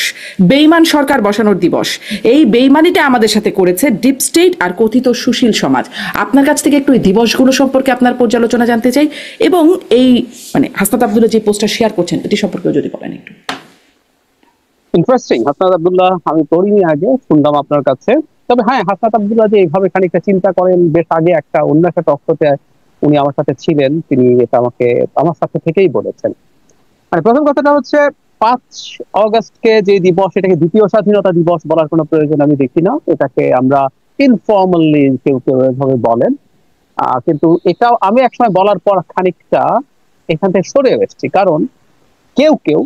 বেইমান সরকার বসানোর দিবস। এই বেইমানিটা আমাদের সাথে করেছে ডিপ স্টেট আর কথিত সুশীল সমাজ। আপনার কাছ থেকে একটু এই দিবসগুলো সম্পর্কে আপনার পর্যালোচনা জানতে চাই, এবং এই মানে হাসনাত আব্দুল্লাহ যে পোস্টটা শেয়ার করছেন এটি সম্পর্কেও যদি বলেন একটু। ইন্টারেস্টিং। হাসনাত আব্দুল্লাহ আমি পড়িনি, আগে শুনলাম আপনার কাছে। তবে হ্যাঁ, হাসনাত আব্দুল্লাহ যে এইভাবে খানিকটা চিন্তা করেন, বেশ আগে একটা অন্য একটা টকশোতে উনি আমার সাথে ছিলেন, তিনি এটা আমাকে আমার সাথে থেকেই বলেছেন। মানে প্রথম কথাটা হচ্ছে 5 অগস্টকে যে দিবস, এটাকে দ্বিতীয় স্বাধীনতা দিবস বলার কোনো প্রয়োজন আমি দেখি না। এটাকে আমরা ইনফর্মালি কেউ কেউ এভাবে বলেন, কিন্তু এটাও আমি একসময় বলার পর খানিকটা এখান থেকে সরে এসেছি। কারণ কেউ কেউ,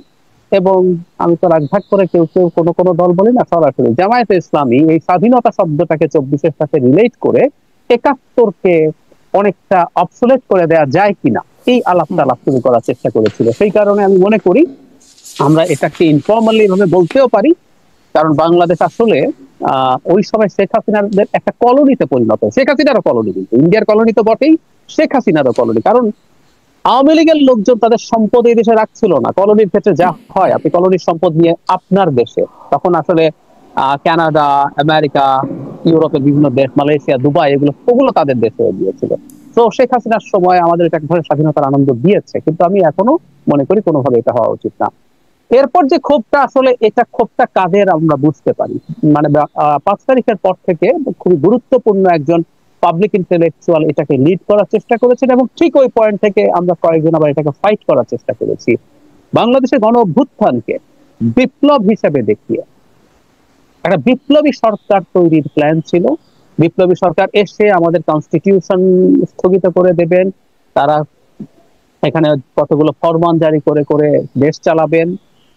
এবং আমি তো রাগভাগ করে কেউ কেউ কোনো কোনো দল বলি না, সরাসরি জামায়াতে ইসলামী এই স্বাধীনতা শব্দটাকে 24-এর সাথে রিলেট করে 71-কে অনেকটা অবসোলেট করে দেওয়া যায় কিনা এই আলাপটা শুরু করার চেষ্টা করেছিল। সেই কারণে আমি মনে করি আমরা এটাকে ইনফর্মালি ভাবে বলতেও পারি, কারণ বাংলাদেশ আসলে ওই সময় শেখ হাসিনার একটা কলোনিতে পরিণত। শেখ হাসিনারও কলোনি, কিন্তু ইন্ডিয়ার কলোনি তো বটেই, শেখ হাসিনারও কলোনি। কারণ আওয়ামী লীগের লোকজন তাদের সম্পদ এই দেশে রাখছিল না। কলোনির ক্ষেত্রে যা হয়, আপনি কলোনির সম্পদ নিয়ে আপনার দেশে, তখন আসলে কানাডা, আমেরিকা, ইউরোপের বিভিন্ন দেশ, মালয়েশিয়া, দুবাই, ওগুলো তাদের দেশে দিয়েছিল। তো শেখ হাসিনার সময় আমাদের এটা এক ধরনের স্বাধীনতার আনন্দ দিয়েছে, কিন্তু আমি এখনো মনে করি কোনোভাবে এটা হওয়া উচিত না। এরপর যে ক্ষোভটা, আসলে এটা ক্ষোভটা কাদের আমরা বুঝতে পারি। মানে 5 তারিখের পর থেকে খুবই গুরুত্বপূর্ণ একজন পাবলিক ইন্টেলেকচুয়াল এটাকে লিড করার চেষ্টা করেছেন, এবং ঠিক ওই পয়েন্ট থেকে আমরা কয়েকজন আবার এটাকে ফাইট করার চেষ্টা করেছি। বাংলাদেশের গণ অভ্যুত্থানকে বিপ্লব হিসেবে দেখিয়ে একটা বিপ্লবী সরকার তৈরির প্ল্যান ছিল। বিপ্লবী সরকার এসে আমাদের কনস্টিটিউশন স্থগিত করে দেবেন, তারা এখানে কতগুলো ফরমান জারি করে করে দেশ চালাবেন,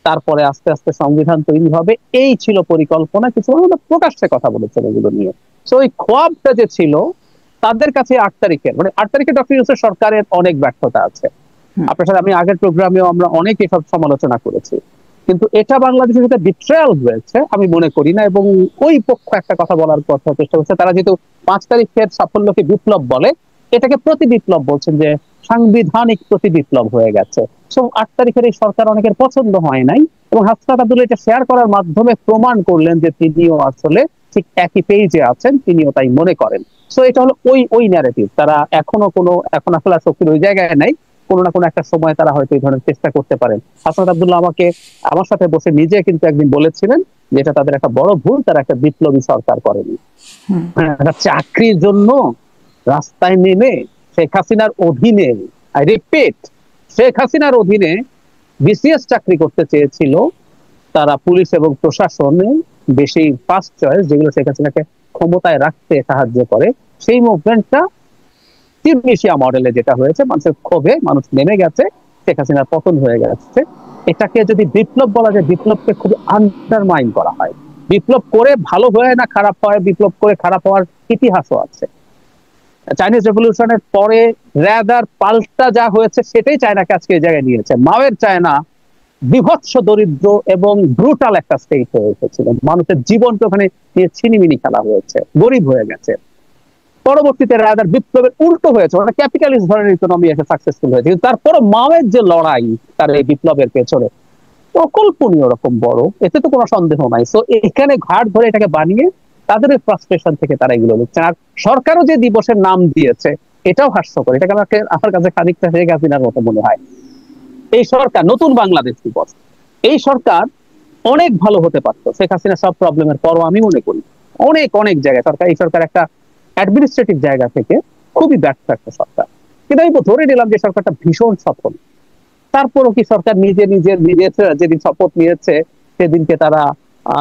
তারপরে আস্তে আস্তে সংবিধান তৈরি হবে, এই ছিল পরিকল্পনা। কিছু প্রকাশ্যে কথা বলেছেন এগুলো নিয়ে। তো ওই খোয়াবটা যে ছিল তাদের কাছে 8 তারিখের, মানে 8 তারিখে ডক্টর ইউনূসের সরকারের অনেক ব্যর্থতা আছে। আপনার সাথে আমি আগের প্রোগ্রামেও আমরা অনেক এসব সমালোচনা করেছি, কিন্তু এটা বাংলাদেশের সাথে বিট্রায়াল হয়েছে আমি মনে করি না। এবং ওই পক্ষ একটা কথা বলার কথা চেষ্টা করছে, তারা যেহেতু 5 তারিখের সাফল্যকে বিপ্লব বলে, এটাকে প্রতি বিপ্লব বলছেন, যে সাংবিধানিক প্রতি বিপ্লব হয়ে গেছে। 8 তারিখের এই সরকার অনেকের পছন্দ হয় নাই, এবং হাসনাত আব্দুল্লাহ এটা শেয়ার করার মাধ্যমে প্রমাণ করলেন যে তিনিও আসলে ঠিক একই পেজে আছেন, তিনিও তাই মনে করেন। সো এটা হলো ওই ন্যারেটিভ। তারা এখন আসলে শক্তির ওই জায়গায় নাই, কোনো না কোনো একটা সময় তারা হয়তো এই ধরনের চেষ্টা করতে পারেন। হাসনাত আব্দুল্লাহ আমার সাথে বসে নিজে কিন্তু একদিন বলেছিলেন যে এটা তাদের একটা বড় ভুল, তারা একটা বিপ্লবী সরকার করেনি। একটা চাকরির জন্য রাস্তায় নেমে শেখ হাসিনার অধীনে, আই রিপিট, শেখ হাসিনার অধীনে বিসিএস চাকরি করতে চেয়েছিল তারা, পুলিশ এবং প্রশাসনে বেশি ফার্স্ট চয়েস, যেগুলো শেখ হাসিনাকে ক্ষমতায় রাখতে সাহায্য করে। সেই মুভমেন্টটা তিউনিসিয়া মডেলে যেটা হয়েছে, মানুষের ক্ষোভে মানুষ নেমে গেছে, শেখ হাসিনার পতন হয়ে গেছে। এটাকে যদি বিপ্লব বলা যায়, বিপ্লবকে খুব আন্ডারমাইন করা হয়। বিপ্লব করে ভালো হয় না খারাপ হয়, বিপ্লব করে খারাপ হওয়ার ইতিহাসও আছে। চাইনিজ রেভলিউশনের পরে রাদার পাল্টা যা হয়েছে সেটাই চায়নাকে আজকে এই জায়গায় নিয়েছে। মাওয়ের চায়না বিভৎস দরিদ্র এবং ব্রুটাল একটা স্টেট হয়ে এসেছিল, মানুষের জীবনকে ওখানে নিয়ে ছিনিমিনি খেলা হয়েছে, গরিব হয়ে গেছে। পরবর্তীতে রাদার বিপ্লবের উল্টো হয়েছে, ওটা ক্যাপিটালিস্ট ধরনের ইকোনমি এসে সাকসেসফুল হয়েছে। কিন্তু তারপরে মাওয়ের যে লড়াই তার এই বিপ্লবের পেছনে অকল্পনীয় রকম বড়, এতে তো কোনো সন্দেহ নাই। সো এখানে ঘাট ধরে এটাকে বানিয়ে তাদের ফ্রাস্ট্রেশন থেকে তারা এগুলো লিখছেন। আর সরকারও যে দিবসের নাম দিয়েছে এটাও হাস্যকর। এটাকে আমার কাছে খানিকটা শেখ হাসিনার মতো মনে হয়। এই সরকার নতুন বাংলাদেশ দিবস, এই সরকার অনেক ভালো হতে পারতো শেখ হাসিনা সব প্রবলেমের পরও। আমি মনে করি অনেক জায়গায় এই সরকার একটা অ্যাডমিনিস্ট্রেটিভ জায়গা থেকে খুবই ব্যর্থ একটা সরকার। কিন্তু আমি ধরে নিলাম যে সরকারটা ভীষণ সফল। তারপরও কি সরকার নিজের যেদিন শপথ নিয়েছে সেদিনকে তারা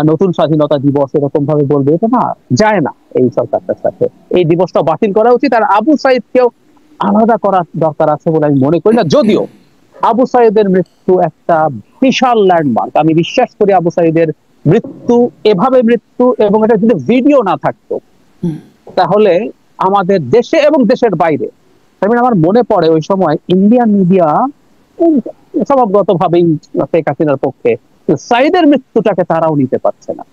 নতুন স্বাধীনতা দিবস এরকম ভাবে বলবে? এটা না, যায় না এই সরকারটার সাথে। এই দিবসটা বাতিল করা উচিত। আর আবু সাঈদকেও আলাদা করার দরকার আছে বলে আমি মনে করি না। যদিও আবু সাঈদের মৃত্যু একটা বিশাল ল্যান্ডমার্ক, আমি বিশ্বাস করি আবু সাঈদের মৃত্যু এভাবে মৃত্যু, এবং এটা যদি ভিডিও না থাকতো তাহলে আমাদের দেশে এবং দেশের বাইরে, আমার মনে পড়ে ওই সময় ইন্ডিয়ান মিডিয়া স্বভাবগত ভাবেই শেখ হাসিনার পক্ষে, সাইদের মৃত্যুটাকে তারাও নিতে পারছে না।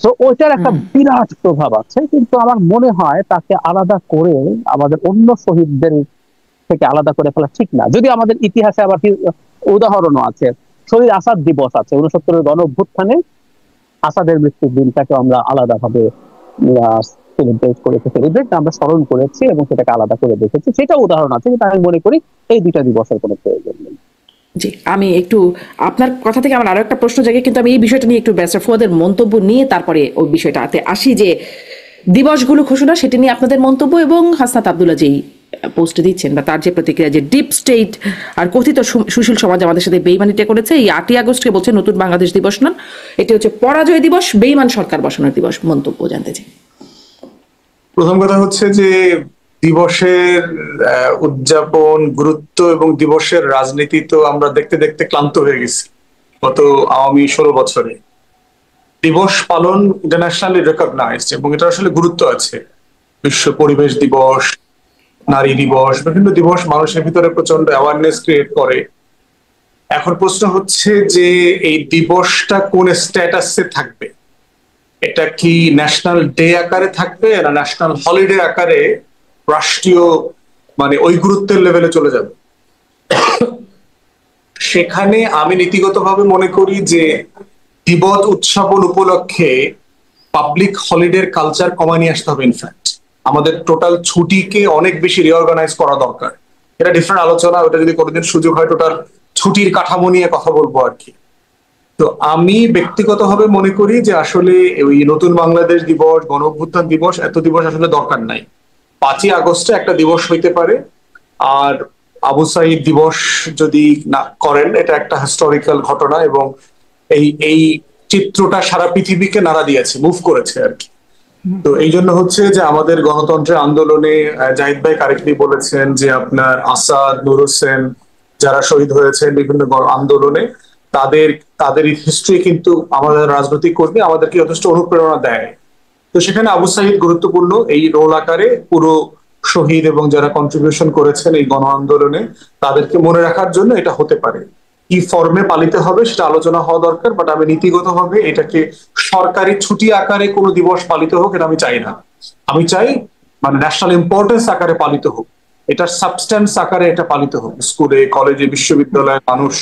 তো ওইটার একটা বিরাট প্রভাব আছে, কিন্তু আমার মনে হয় তাকে আলাদা করে আমাদের অন্য শহীদদের থেকে আলাদা করে ফেলা ঠিক না। যদি আমাদের ইতিহাসে আবার উদাহরণও আছে, শহীদ আসাদ দিবস আছে 69-এর গণ অভ্যুত্থানে আসাদের মৃত্যুর দিনটাকে আমরা আলাদাভাবে সেলিব্রেট করেছি, আমরা স্মরণ করেছি এবং সেটাকে আলাদা করে দেখেছি, সেটা উদাহরণ আছে। কিন্তু আমি মনে করি এই দুইটা দিবসের কোনো প্রয়োজন নেই। জি, আমি একটু আপনার কথা থেকে আমার আরো একটা প্রশ্ন জাগে, কিন্তু আমি এই বিষয়টা নিয়ে একটু ব্যারিস্টার ফুয়াদের মন্তব্য নিয়ে তারপরে ওই বিষয়টাতে আসি, যে দিবসগুলো ঘোষণা সেটা নিয়ে আপনাদের মন্তব্য, এবং হাসনাত আব্দুল্লাহ যেই পোস্ট দিচ্ছেন বা তার যে প্রতিক্রিয়া, যে ডিপ স্টেট আর কথিত সুশীল সমাজ আমাদের সাথে বেইমানিটা করেছে, এই 8ই আগস্টকে বলছে নতুন বাংলাদেশ দিবস নন, এটি হচ্ছে পরাজয় দিবস, বেইমান সরকার বসানোর দিবস। মন্তব্য জানতে চাই। প্রথম কথা হচ্ছে যে দিবসের উদযাপন, গুরুত্ব এবং দিবসের রাজনীতি তো আমরা দেখতে দেখতে ক্লান্ত হয়ে গেছি গত আওয়ামী 16 বছরে। দিবস পালন ইন্টারন্যাশনালি রেকগনাইজড এবং এটা আসলে গুরুত্ব আছে। বিশ্ব পরিবেশ দিবস, নারী দিবস, বিভিন্ন দিবস মানুষের ভিতরে প্রচন্ড অ্যাওয়ারনেস ক্রিয়েট করে। এখন প্রশ্ন হচ্ছে যে এই দিবসটা কোন স্ট্যাটাসে থাকবে? এটা কি ন্যাশনাল ডে আকারে থাকবে না ন্যাশনাল হলিডে আকারে রাষ্ট্রীয় মানে ওই গুরুত্বের লেভেলে চলে যাবে? সেখানে আমি নীতিগতভাবে মনে করি যে দিবস উৎসবন উপলক্ষে পাবলিক হলিডের কালচার কমায় নিয়ে আসতে হবে। ইনফ্যাক্ট আমাদের টোটাল ছুটিকে অনেক বেশি রিঅর্গানাইজ করা দরকার। এটা ডিফারেন্ট আলোচনা, ওটা যদি কোনোদিন সুযোগ হয় টোটাল ছুটির কাঠামো নিয়ে কথা বলবো আর কি। তো আমি ব্যক্তিগতভাবে মনে করি যে আসলে ওই নতুন বাংলাদেশ দিবস, গণ অভ্যুত্থান দিবস, এত দিবস আসলে দরকার নাই। 5ই আগস্টে একটা দিবস হইতে পারে। আর আবু সাইদ দিবস যদি না করেন, এটা একটা হিস্টোরিক্যাল ঘটনা এবং এই এই চিত্রটা সারা পৃথিবীকে নাড়া দিয়েছে, মুভ করেছে আর কি। তো এই জন্য হচ্ছে যে আমাদের গণতন্ত্রের আন্দোলনে জাহিদ ভাই কারেক্টলি বলেছেন যে আপনার আসাদ, নূর হোসেন যারা শহীদ হয়েছেন বিভিন্ন আন্দোলনে, তাদের তাদের হিস্ট্রি কিন্তু আমাদের রাজনৈতিক কর্মী আমাদেরকে যথেষ্ট অনুপ্রেরণা দেয়। তো সেখানে আবু সাইদ গুরুত্বপূর্ণ এই রোল আকারে পুরো শহীদ এবং যারা কন্ট্রিবিউশন করেছেন এই গণ আন্দোলনে তাদেরকে মনে রাখার জন্য এটা হতে পারে। কি ফর্মে পালিত হবে সেটা আলোচনা হওয়া দরকার, বাট আমি নীতিগতভাবে এটাকে সরকারি ছুটি আকারে কোনো দিবস পালিত হোক এটা আমি চাই না। আমি চাই মানে ন্যাশনাল ইম্পর্টেন্স আকারে পালিত হোক, এটার সাবস্ট্যান্স আকারে এটা পালিত হোক। স্কুলে, কলেজে, বিশ্ববিদ্যালয়ে মানুষ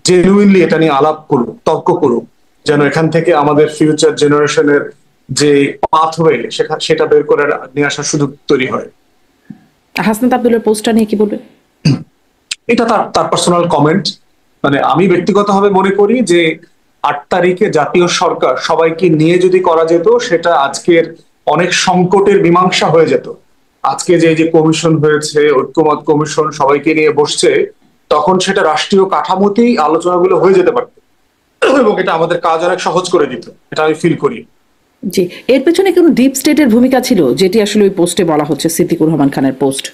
জেনুইনলি এটা নিয়ে আলাপ করুক, তর্ক করুক, যেন এখান থেকে আমাদের ফিউচার জেনারেশনের যে পাথওয়ে সেটা বের করে নিয়ে আসার সুযোগ তৈরি হয়। হাসনাত আব্দুল্লাহর পোস্টটা নিয়ে কি বলবেন? এটা তার পার্সোনাল কমেন্ট। মানে আমি ব্যক্তিগতভাবে মনে করি যে 8 তারিখে জাতীয় সরকার সবাইকে নিয়ে যদি করা যেত, সেটা আজকের অনেক সংকটের মীমাংসা হয়ে যেত। আজকে যে কমিশন হয়েছে, ঐক্যমত কমিশন সবাইকে নিয়ে বসছে, তখন সেটা রাষ্ট্রীয় কাঠামোতেই আলোচনাগুলো হয়ে যেতে পারত এবং এটা আমাদের কাজ অনেক সহজ করে দিত, এটা আমি ফিল করি। জি, এর পেছনে কোনো ডিপ স্টেটের ভূমিকা ছিল যেটি আসলে ওই পোস্টে বলা হচ্ছে, সিদ্দিকুর রহমান খানের পোস্ট?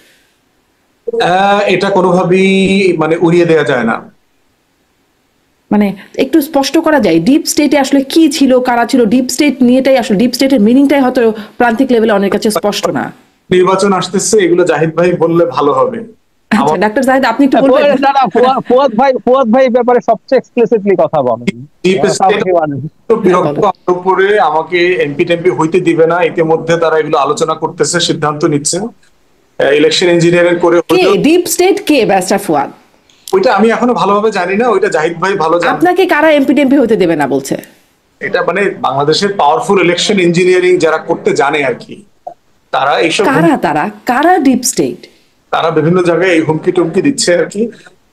এটা কোনোভাবেই মানে উড়িয়ে দেওয়া যায় না। মানে একটু স্পষ্ট করা যায় ডিপ স্টেটে আসলে কি ছিল, কারা ছিল? ডিপ স্টেট নিয়েটাই আসলে, ডিপ স্টেটের মিনিংটাই হয়তো প্রান্তিক লেভেলে অনেক কাছে স্পষ্ট না। নির্বাচন আসতেছে, এগুলো জাহিদ ভাই বললে ভালো হবে। আচ্ছা ডাক্তার জাহিদ, আপনি একটু বলবেন? ফুয়াদ ভাই ব্যাপারে সবচেয়ে এক্সপ্লিসিটলি কথা বলেন। ডিপ স্টেট বিরক্ত আমার উপরে, আমাকে এমপি টেমপি হইতে দিবে না। ইতিমধ্যে তারা এগুলো আলোচনা করতেছে, সিদ্ধান্ত নিচ্ছে। ইলেকশন ইঞ্জিনিয়ারিং করে কে ডিপ স্টেট, কে ব্যারিস্টার ফুয়াদ? ওইটা আমি এখনো ভালোভাবে জানি না, ওইটা জাহিদ ভাই ভালো জানেন। আপনাকে কারা এমপি টেমপি হতে দেবে না বলছে? এটা মানে বাংলাদেশের পাওয়ারফুল ইলেকশন ইঞ্জিনিয়ারিং যারা করতে জানে আর কি, তারা এইসব কারা ডিপ স্টেট, তারা বিভিন্ন জায়গায় এই হুমকি টুমকি দিচ্ছে আর কি।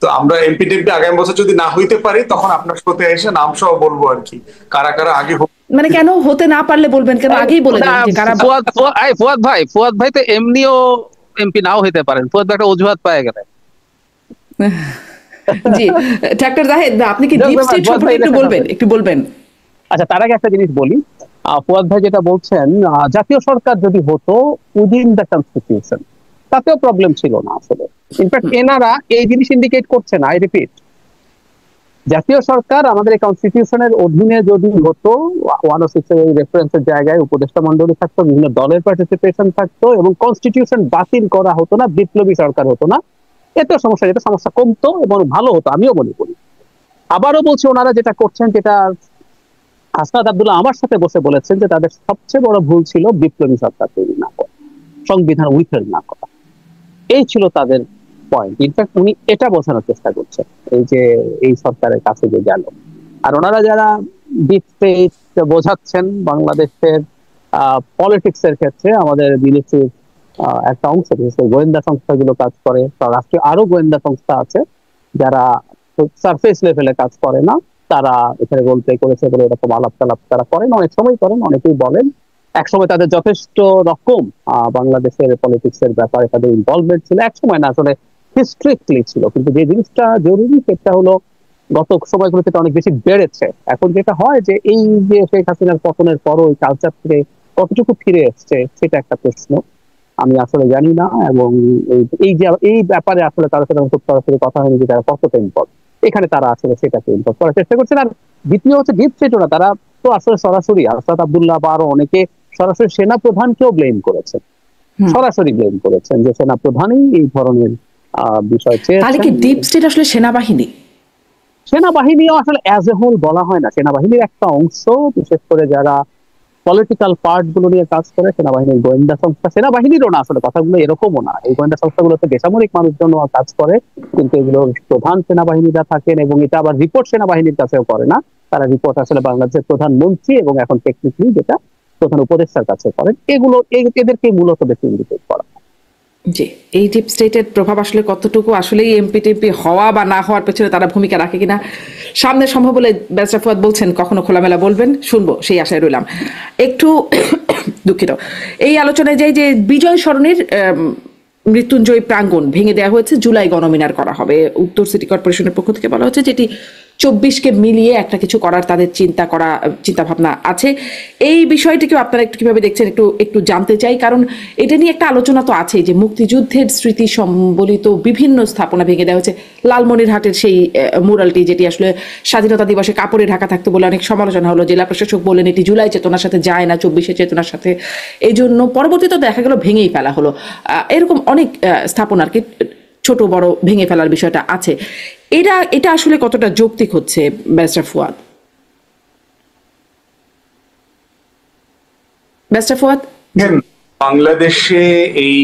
তো আমরা এমপি টেমপি আগামী বছর যদি না হইতে পারি, তখন আপনার সাথে এসে নাম সহ বলবো আর কি কারা কারা আগে। মানে কেন হতে না পারলে বলবেন কেন? আগেই বলে দেন যে কারা। ফুয়াদ ভাই তো এমনিও এমপি নাও হইতে পারেন, ফুয়াদ ভাই একটা অজুহাত পায় গেলে। জি ডাক্তার জাহিদ, আপনি কি ডিপ স্টেট সম্পর্কে একটু বলবেন? আচ্ছা, তার আগে একটা জিনিস বলি। ফুয়াদ ভাই যেটা বলছেন, জাতীয় সরকার যদি হতো উইদিন দ্য কনস্টিটিউশন, তাতেও প্রবলেম ছিল না আসলে। ইনফ্যাক্ট এনারা এই জিনিস ইন্ডিকেট করছে না। আই রিপিট, জাতীয় সরকার আমাদের এই কনস্টিটিউশনের অধীনে যদি হতো, 106 এর রেফারেন্সের জায়গায় উপদেষ্টা মন্ডলী থাকতো, বিভিন্ন দলের পার্টিসিপেশন থাকতো এবং কনস্টিটিউশন বাতিল করা হতো না, বিপ্লবী সরকার হতো না, এতে সমস্যা, এটা সমস্যা কমতো এবং ভালো হতো, আমিও মনে করি। আবারও বলছি, ওনারা যেটা করছেন, যেটা হাসনাত আব্দুল্লাহ আমার সাথে বসে বলেছেন, যে তাদের সবচেয়ে বড় ভুল ছিল বিপ্লবী সরকার তৈরি না করা, সংবিধান উইথেল না করা। এই ছিল তাদের পয়েন্ট। ইনফ্যাক্ট উনি এটা বোঝানোর চেষ্টা করছেন এই যে এই সরকারের কাছে যে গেল। আর ওনারা যারা ডিপ স্টেট বোঝাচ্ছেন বাংলাদেশের পলিটিক্স এর ক্ষেত্রে, আমাদের বিদেশির একটা অংশ, বিশেষ করে গোয়েন্দা সংস্থাগুলো কাজ করে, রাষ্ট্রীয় আরো গোয়েন্দা সংস্থা আছে যারা সারফেস লেভেলে কাজ করে না, তারা এখানে রোল প্লে করেছে বলে এরকম আলাপ টালাপ তারা করেন, অনেক সময় করেন, অনেকেই বলেন। একসময় তাদের যথেষ্ট রকম বাংলাদেশের পলিটিক্স এর ব্যাপারে তাদের ইনভলভমেন্ট ছিল, একসময় না, আসলে হিস্ট্রিক্টলি ছিল। কিন্তু যে জিনিসটা জরুরি সেটা হলো গত সময়গুলোতে অনেক বেশি বেড়েছে। এখন যেটা হয় যে এই যে শেখ হাসিনার পতনের পর ওই কালচার থেকে কতটুকু ফিরে এসছে সেটা একটা প্রশ্ন, আমি আসলে জানি না। এবং এই যে এই ব্যাপারে আসলে তাদের সাথে খুব সরাসরি কথা হয়নি যে তারা কতটা ইনভলভ, এখানে তারা আসলে সেটাকে ইনভলভ করার চেষ্টা করছেন। আর দ্বিতীয় হচ্ছে ডিপ স্টেট, ওরা তারা তো আসলে সরাসরি হাসনাত আব্দুল্লাহ বা আরো অনেকে সরাসরি সেনা প্রধানকেও ব্লেম করেছেন, সরাসরি ব্লেম করেছেন যে সেনা প্রধানই এই ধরনের বিষয় চেয়েছেন। তাহলে কি ডিপ স্টেট আসলে সেনাবাহিনী? সেনাবাহিনীও আসলে অ্যাজ এ হোল বলা হয় না, সেনাবাহিনীর একটা অংশ, বিশেষ করে যারা পলিটিক্যাল পার্ট গুলো নিয়ে কাজ করে, সেনাবাহিনীর গোয়েন্দা সংস্থা, সেনাবাহিনীরও না, আসলে কথাগুলো এরকমও না। এই গোয়েন্দা সংস্থাগুলোতে বেসামরিক মানুষজন কাজ করে, কিন্তু এগুলোর প্রধান সেনাবাহিনীরা থাকেন, এবং এটা আবার রিপোর্ট সেনাবাহিনীর কাছেও করে না, তারা রিপোর্ট আসলে বাংলাদেশের প্রধানমন্ত্রী এবং এখন টেকনিক্যালি যেটা প্রধান উপদেষ্টার কাছে করেন। এগুলো এদেরকে মূলত বেশি ইন্ডিকেট করা। জি, এই ডিপ স্টেটের প্রভাব আসলে কতটুকু আসলে এমপি টেমপি হওয়া বা না হওয়ার পেছনে তারা ভূমিকা রাখে কিনা সামনে সম্ভব বলে ব্যারিস্টার ফুয়াদ বলছেন, কখনো খোলামেলা বলবেন, শুনবো, সেই আশায় রইলাম। একটু দুঃখিত, এই আলোচনায় যাই যে বিজয় সরণির মৃত্যুঞ্জয় প্রাঙ্গণ ভেঙে দেওয়া হয়েছে, জুলাই গণমিনার করা হবে। উত্তর সিটি কর্পোরেশনের পক্ষ থেকে বলা হচ্ছে যেটি 24কে মিলিয়ে একটা কিছু করার তাদের চিন্তা ভাবনা আছে। এই বিষয়টিকেও আপনারা একটু কিভাবে দেখছেন একটু জানতে চাই, কারণ এটা নিয়ে একটা আলোচনা তো আছে যে মুক্তিযুদ্ধের স্মৃতি সম্বলিত বিভিন্ন স্থাপনা ভেঙে দেওয়া হয়েছে। লালমনিরহাটের সেই মুরালটি, যেটি আসলে স্বাধীনতা দিবসে কাপড়ে ঢাকা থাকতো বলে অনেক সমালোচনা হলো, জেলা প্রশাসক বললেন এটি জুলাই চেতনার সাথে যায় না, 24শে চেতনার সাথে, এই জন্য পরবর্তীতে দেখা গেল ভেঙেই ফেলা হলো। এরকম অনেক স্থাপনা আর কি ছোট বড় ভেঙে ফেলার বিষয়টা আছে। এটা আসলে কতটা যৌক্তিক হচ্ছে ব্যারিস্টার ফুয়াদ? ব্যারিস্টার ফুয়াদ, বাংলাদেশে এই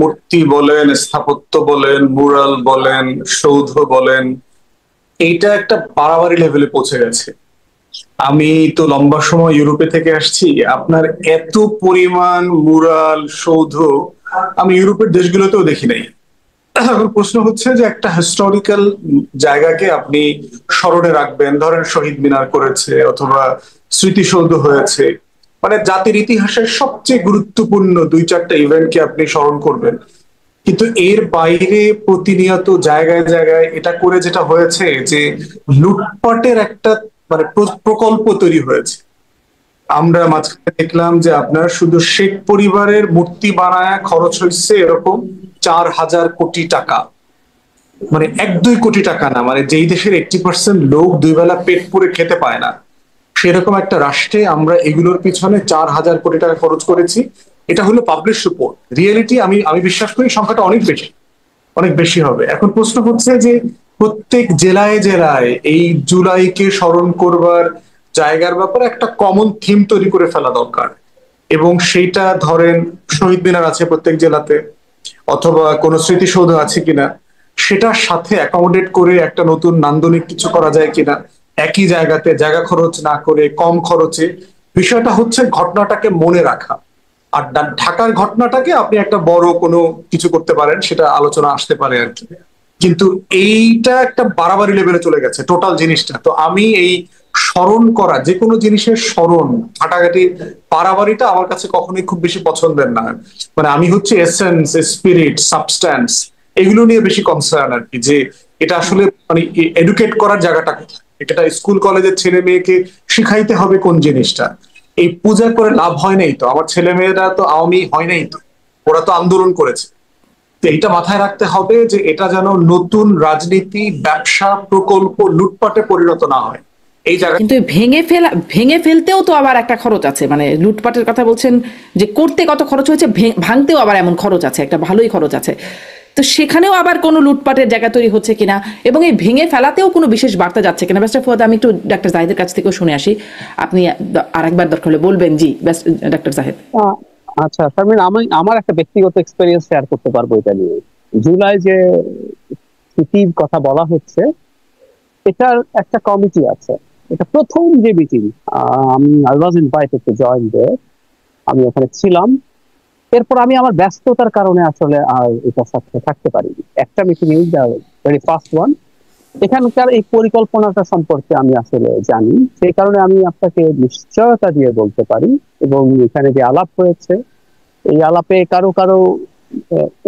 মূর্তি বলেন, স্থাপত্য বলেন, মুরাল বলেন, সৌধ বলেন, এইটা একটা বাড়াবাড়ি লেভেলে পৌঁছে গেছে। আমি তো লম্বা সময় ইউরোপে থেকে আসছি, আপনার এত পরিমাণ মুরাল সৌধ আমি ইউরোপের দেশগুলোতেও দেখি নাই। এখন প্রশ্ন হচ্ছে যে একটা হিস্টোরিক্যাল জায়গাকে আপনি স্মরণে রাখবেন, ধরেন শহীদ মিনার করেছে অথবা স্মৃতিসৌধ হয়েছে, মানে জাতির ইতিহাসের সবচেয়ে গুরুত্বপূর্ণ 2-4টা ইভেন্টকে আপনি স্মরণ করবেন। কিন্তু এর বাইরে প্রতিনিয়ত জায়গায় জায়গায় এটা করে যেটা হয়েছে যে লুটপাটের একটা মানে প্রকল্প তৈরি হয়েছে। আমরা মাঝখানে দেখলাম যে আপনার শুধু শেখ পরিবারের মূর্তি বানায় খরচ হয়েছে এরকম 4,000 কোটি টাকা, মানে 1-2 কোটি টাকা না, মানে যেই দেশের 80% লোক 2 বেলা পেট পুরে খেতে পায় না, সেরকম একটা রাষ্ট্রে আমরা এগুলোর পিছনে 4,000 কোটি টাকা খরচ করেছি। এটা হলো পাবলিশ রিপোর্ট। রিয়েলিটি আমি বিশ্বাস করি সংখ্যাটা অনেক বেশি হবে। এখন প্রশ্ন হচ্ছে যে প্রত্যেক জেলায় জেলায় এই জুলাইকে স্মরণ করবার জায়গার ব্যাপারে একটা কমন থিম তৈরি করে ফেলা দরকার, এবং সেইটা ধরেন শহীদ মিনার আছে প্রত্যেক জেলাতে, অথবা কোনো স্মৃতিসৌধ আছে কিনা, সেটার সাথে অ্যাকোমোডেট করে একটা নতুন নান্দনিক কিছু করা যায় কিনা, একই জায়গাতে জায়গা খরচ না করে কম খরচে। বিষয়টা হচ্ছে ঘটনাটাকে মনে রাখা। আর ঢাকার ঘটনাটাকে আপনি একটা বড় কোনো কিছু করতে পারেন, সেটা আলোচনা আসতে পারে আর কি। কিন্তু এইটা একটা বাড়াবাড়ি লেভেলে চলে গেছে টোটাল জিনিসটা। তো আমি এই স্মরণ করা, যে কোনো জিনিসের স্মরণ ঘাটাঘাটি বাড়াবাড়িটা আমার কাছে কখনোই খুব বেশি পছন্দের না। মানে আমি হচ্ছে এসেন্স, স্পিরিট, সাবস্ট্যান্স, এগুলো নিয়ে বেশি কনসার্ন আর কি, যে এটা আসলে মানে এডুকেট করার জায়গাটা কোথায়, এটা স্কুল কলেজের ছেলে মেয়েকে শিখাইতে হবে কোন জিনিসটা। এই পূজা করে লাভ হয় নাই তো, আমার ছেলে মেয়েরা তো আওয়ামী হয় নাই তো, ওরা তো আন্দোলন করেছে। তো এইটা মাথায় রাখতে হবে যে এটা যেন নতুন রাজনীতি, ব্যবসা, প্রকল্প, লুটপাটে পরিণত না হয়। এই জায়গা কিন্তু ভেঙে ফেলতেও তো আবার একটা খরচ আছে। মানে লুটপাটের কথা বলছেন যে করতে কত খরচ হয়েছে, ভাঙতেও আবার এমন খরচ আছে, একটা ভালোই খরচ আছে। তো সেখানেও আবার কোনো লুটপাটের জায়গা তৈরি হচ্ছে কিনা, এবং এই ভেঙে ফেলাতেও কোনো বিশেষ বার্তা যাচ্ছে কিনা। ব্যারিস্টার ফুয়াদ, আমি একটু ডাক্তার জাহিদের কাছ থেকেও শুনে আসি, আপনি আরেকবার দরকার হলে বলবেন। জি ডাক্তার জাহিদ। আচ্ছা শারমিন, আমি আমার একটা ব্যক্তিগত এক্সপেরিয়েন্স শেয়ার করতে পারবো এটা নিয়ে। জুলাই যে ছুটির কথা বলা হচ্ছে, এটার একটা কমিটি আছে। এটা প্রথম যে meeting, I was invited to join there, আমি ওখানে ছিলাম। এরপর আমি আমার ব্যস্ততার কারণে আসলে আর এটার সাথে থাকতে পারিনি। একটা meeting is the very first one. এখানকার এই পরিকল্পনাটা সম্পর্কে আমি আসলে জানি, সেই কারণে আমি আপনাকে নিশ্চয়তা দিয়ে বলতে পারি। এবং এখানে যে আলাপ হয়েছে, এই আলাপে কারো কারো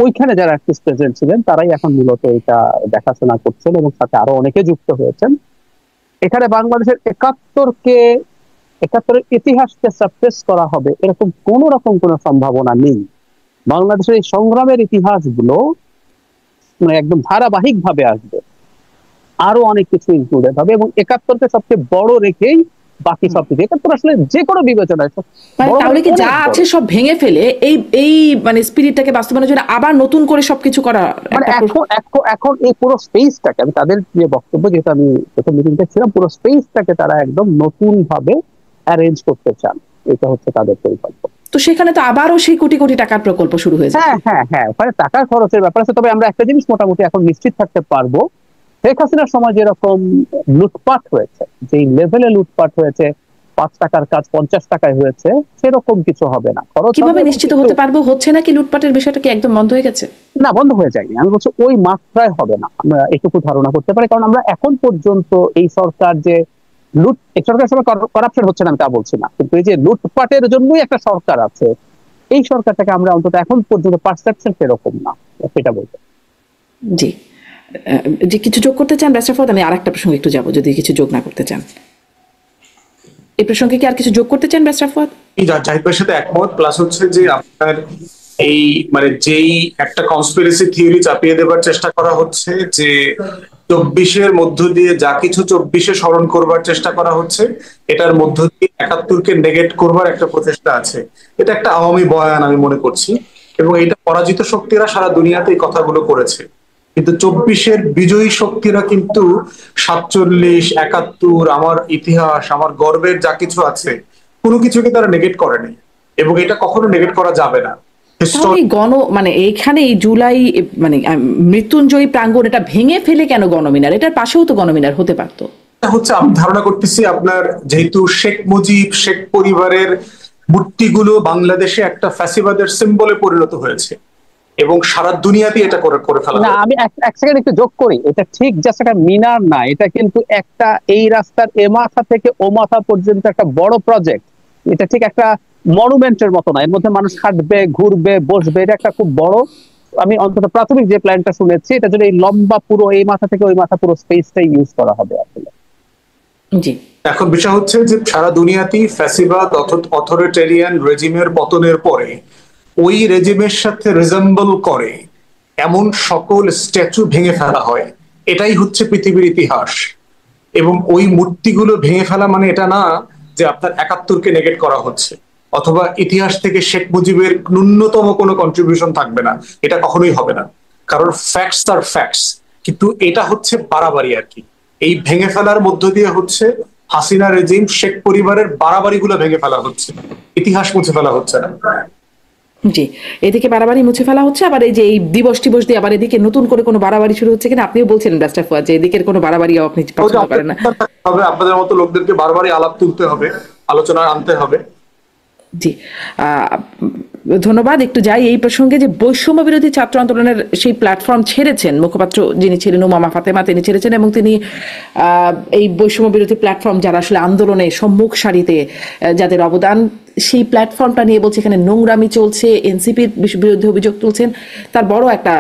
ওইখানে যারা অ্যাক্টিভ প্রেজেন্ট ছিলেন তারাই এখন মূলত এটা দেখাশোনা করছেন, এবং সাথে আরো অনেকে যুক্ত হয়েছেন। এখানে বাংলাদেশের একাত্তরের ইতিহাসকে সাপ্রেস করা হবে এরকম কোন রকম কোনো সম্ভাবনা নেই। বাংলাদেশের এই সংগ্রামের ইতিহাসগুলো মানে একদম ধারাবাহিক ভাবে আসবে, আরো অনেক কিছু ইনক্লুডেড হবে, এবং একাত্তরকে সবচেয়ে বড় রেখেই বাকি সবকিছু। একাত্তর আসলে যে কোনো বিবেচনায় তাহলে কি যা আছে সব ভেঙে ফেলে এই মানে স্পিরিটটাকে বাস্তবায়নের জন্য আবার নতুন করে সবকিছু করা, মানে এখন এই পুরো স্পেসটাকে, আমি তাদের যে বক্তব্য, যেটা আমি প্রথম মিটিংটা ছিলাম, পুরো স্পেসটাকে তারা একদম নতুন ভাবে অ্যারেঞ্জ করতে চান। এটা হচ্ছে তাদের পরিকল্পনা। তো সেখানে তো আবারও সেই কোটি কোটি টাকার প্রকল্প শুরু হয়েছে। হ্যাঁ, ওখানে টাকার খরচের ব্যাপার আছে। তবে আমরা একটা জিনিস মোটামুটি এখন নিশ্চিত থাকতে পারবো, শেখ হাসিনার সময় যেরকম লুটপাট হয়েছে, যেই লেভেলে লুটপাট হয়েছে, 5 টাকার কাজ 50 টাকায় হয়েছে, সেরকম কিছু হবে না। কিভাবে নিশ্চিত হতে পারবো? হচ্ছে না কি লুটপাটের বিষয়টা কি একদম বন্ধ হয়ে গেছে? না, বন্ধ হয়ে যায়নি। আমি বলছি ওই মাত্রায় হবে না, আমরা এটুকু ধারণা করতে পারি। কারণ আমরা এখন পর্যন্ত এই সরকার যে এই সরকারের সময় করাপশন হচ্ছে না আমি তা বলছি না, কিন্তু এই যে লুটপাটের জন্যই একটা সরকার আছে, এই সরকারটাকে আমরা অন্তত এখন পর্যন্ত পারসেপশন সেরকম না, সেটা বলতে। জি যে কিছু যোগ করতে চান ব্যারিস্টার ফুয়াদ? আমি আরেকটা প্রসঙ্গে একটু যাবো, যদি কিছু যোগ না করতে চান। এই প্রসঙ্গে কি আর কিছু যোগ করতে চান ব্যারিস্টার ফুয়াদ? জাহিদ ভাইয়ের সাথে একমত। প্লাস হচ্ছে যে আপনার এই মানে যেই একটা কনস্পিরেসি থিওরি চাপিয়ে দেবার চেষ্টা করা হচ্ছে যে 24-এর মধ্য দিয়ে যা কিছু 24-এ স্মরণ করবার চেষ্টা করা হচ্ছে, এটার মধ্য দিয়ে 71-কে নেগেট করবার একটা প্রচেষ্টা আছে। এটা একটা আওয়ামী বয়ান আমি মনে করছি, এবং এটা পরাজিত শক্তিরা সারা দুনিয়াতে এই কথাগুলো করেছে। কিন্তু 24-এর বিজয়ী শক্তিরা কিন্তু 47, 71, আমার ইতিহাস, আমার গর্বের যা কিছু আছে, কোনো কিছুকে তারা নেগেট করেনি, এবং এটা কখনো নেগেট করা যাবে না। মানে এইখানে এই জুলাই মানে মৃত্যুঞ্জয়ী প্রাঙ্গণ, এটা ভেঙে ফেলে কেন গণমিনার? এটার পাশেও তো গণমিনার হতে পারতো। হচ্ছে আমি ধারণা করতেছি আপনার, যেহেতু শেখ মুজিব, শেখ পরিবারের মূর্তিগুলো বাংলাদেশে একটা ফ্যাসিবাদের সিম্বলে পরিণত হয়েছে, এবং সারা দুনিয়াতে এটা করে ফেলা। না, আমি এক সেকেন্ড একটু যোগ করি। এটা ঠিক জাস্ট একটা মিনার না, এটা কিন্তু একটা এই রাস্তার এ মাথা থেকে ও মাথা পর্যন্ত একটা বড় প্রজেক্ট। এটা ঠিক একটা মনুমেন্টের মতো না, এর মধ্যে মানুষ হাঁটবে, ঘুরবে, বসবে। এটা একটা খুব বড়, আমি অন্তত প্রাথমিক যে প্ল্যানটা শুনেছি, এটা যদি এই লম্বা পুরো এই মাথা থেকে ওই মাথা পুরো স্পেসটাই ইউজ করা হবে আসলে। জি, এখন বিষয় হচ্ছে যে সারা দুনিয়াতেই ফ্যাসিবাদ অথরিটেরিয়ান রেজিমের পতনের পরে ওই রেজিমের সাথে রিজেম্বল করে এমন সকল স্ট্যাচু ভেঙে ফেলা হয়। এটাই হচ্ছে পৃথিবীর ইতিহাস। এবং ওই মূর্তিগুলো ভেঙে ফেলা মানে এটা না যে আপনার 71-কে নেগেট করা হচ্ছে, অথবা ইতিহাস থেকে শেখ মুজিবের ন্যূনতম কোনো কন্ট্রিবিউশন থাকবে না, এটা কখনোই হবে না। কারণ ফ্যাক্টস আর ফ্যাক্টস। কিন্তু এটা হচ্ছে বাড়াবাড়ি আর কি। এই ভেঙে ফেলার মধ্য দিয়ে হচ্ছে হাসিনা রেজিম, শেখ পরিবারের বাড়াবাড়িগুলো ভেঙে ফেলা হচ্ছে, ইতিহাস মুছে ফেলা হচ্ছে না। জি, এদিকে বাড়াবাড়ি মুছে ফেলা হচ্ছে, আবার এই যে এই দিবস টিবস দিয়ে আবার এদিকে নতুন করে কোনো বাড়াবাড়ি শুরু হচ্ছে কিনা আপনিও বলছিলেন ব্যারিস্টার ফুয়াদ, যে এদিকের কোনো বাড়াবাড়িও আপনি পছন্দ করেন না। আপনাদের মতো লোকদেরকে বারবারই আলাপ তুলতে হবে, আলোচনায় আনতে হবে। জি, ধন্যবাদ। একটু যাই এই প্রসঙ্গে, যে বৈষম্য বিরোধী ছাত্র আন্দোলনের সেই প্ল্যাটফর্ম ছেড়েছেন মুখপাত্র যিনি ছিলেন উমামা ফাতেমা, তিনি ছেড়েছেন, এবং তিনি এই বৈষম্য বিরোধী প্ল্যাটফর্ম যারা আসলে আন্দোলনে সম্মুখ সারিতে যাদের অবদান, সেই প্ল্যাটফর্মটা নিয়ে বলছে এখানে নোংরামি চলছে, এনসিপির বিরুদ্ধে অভিযোগ তুলছেন, তার বড় একটা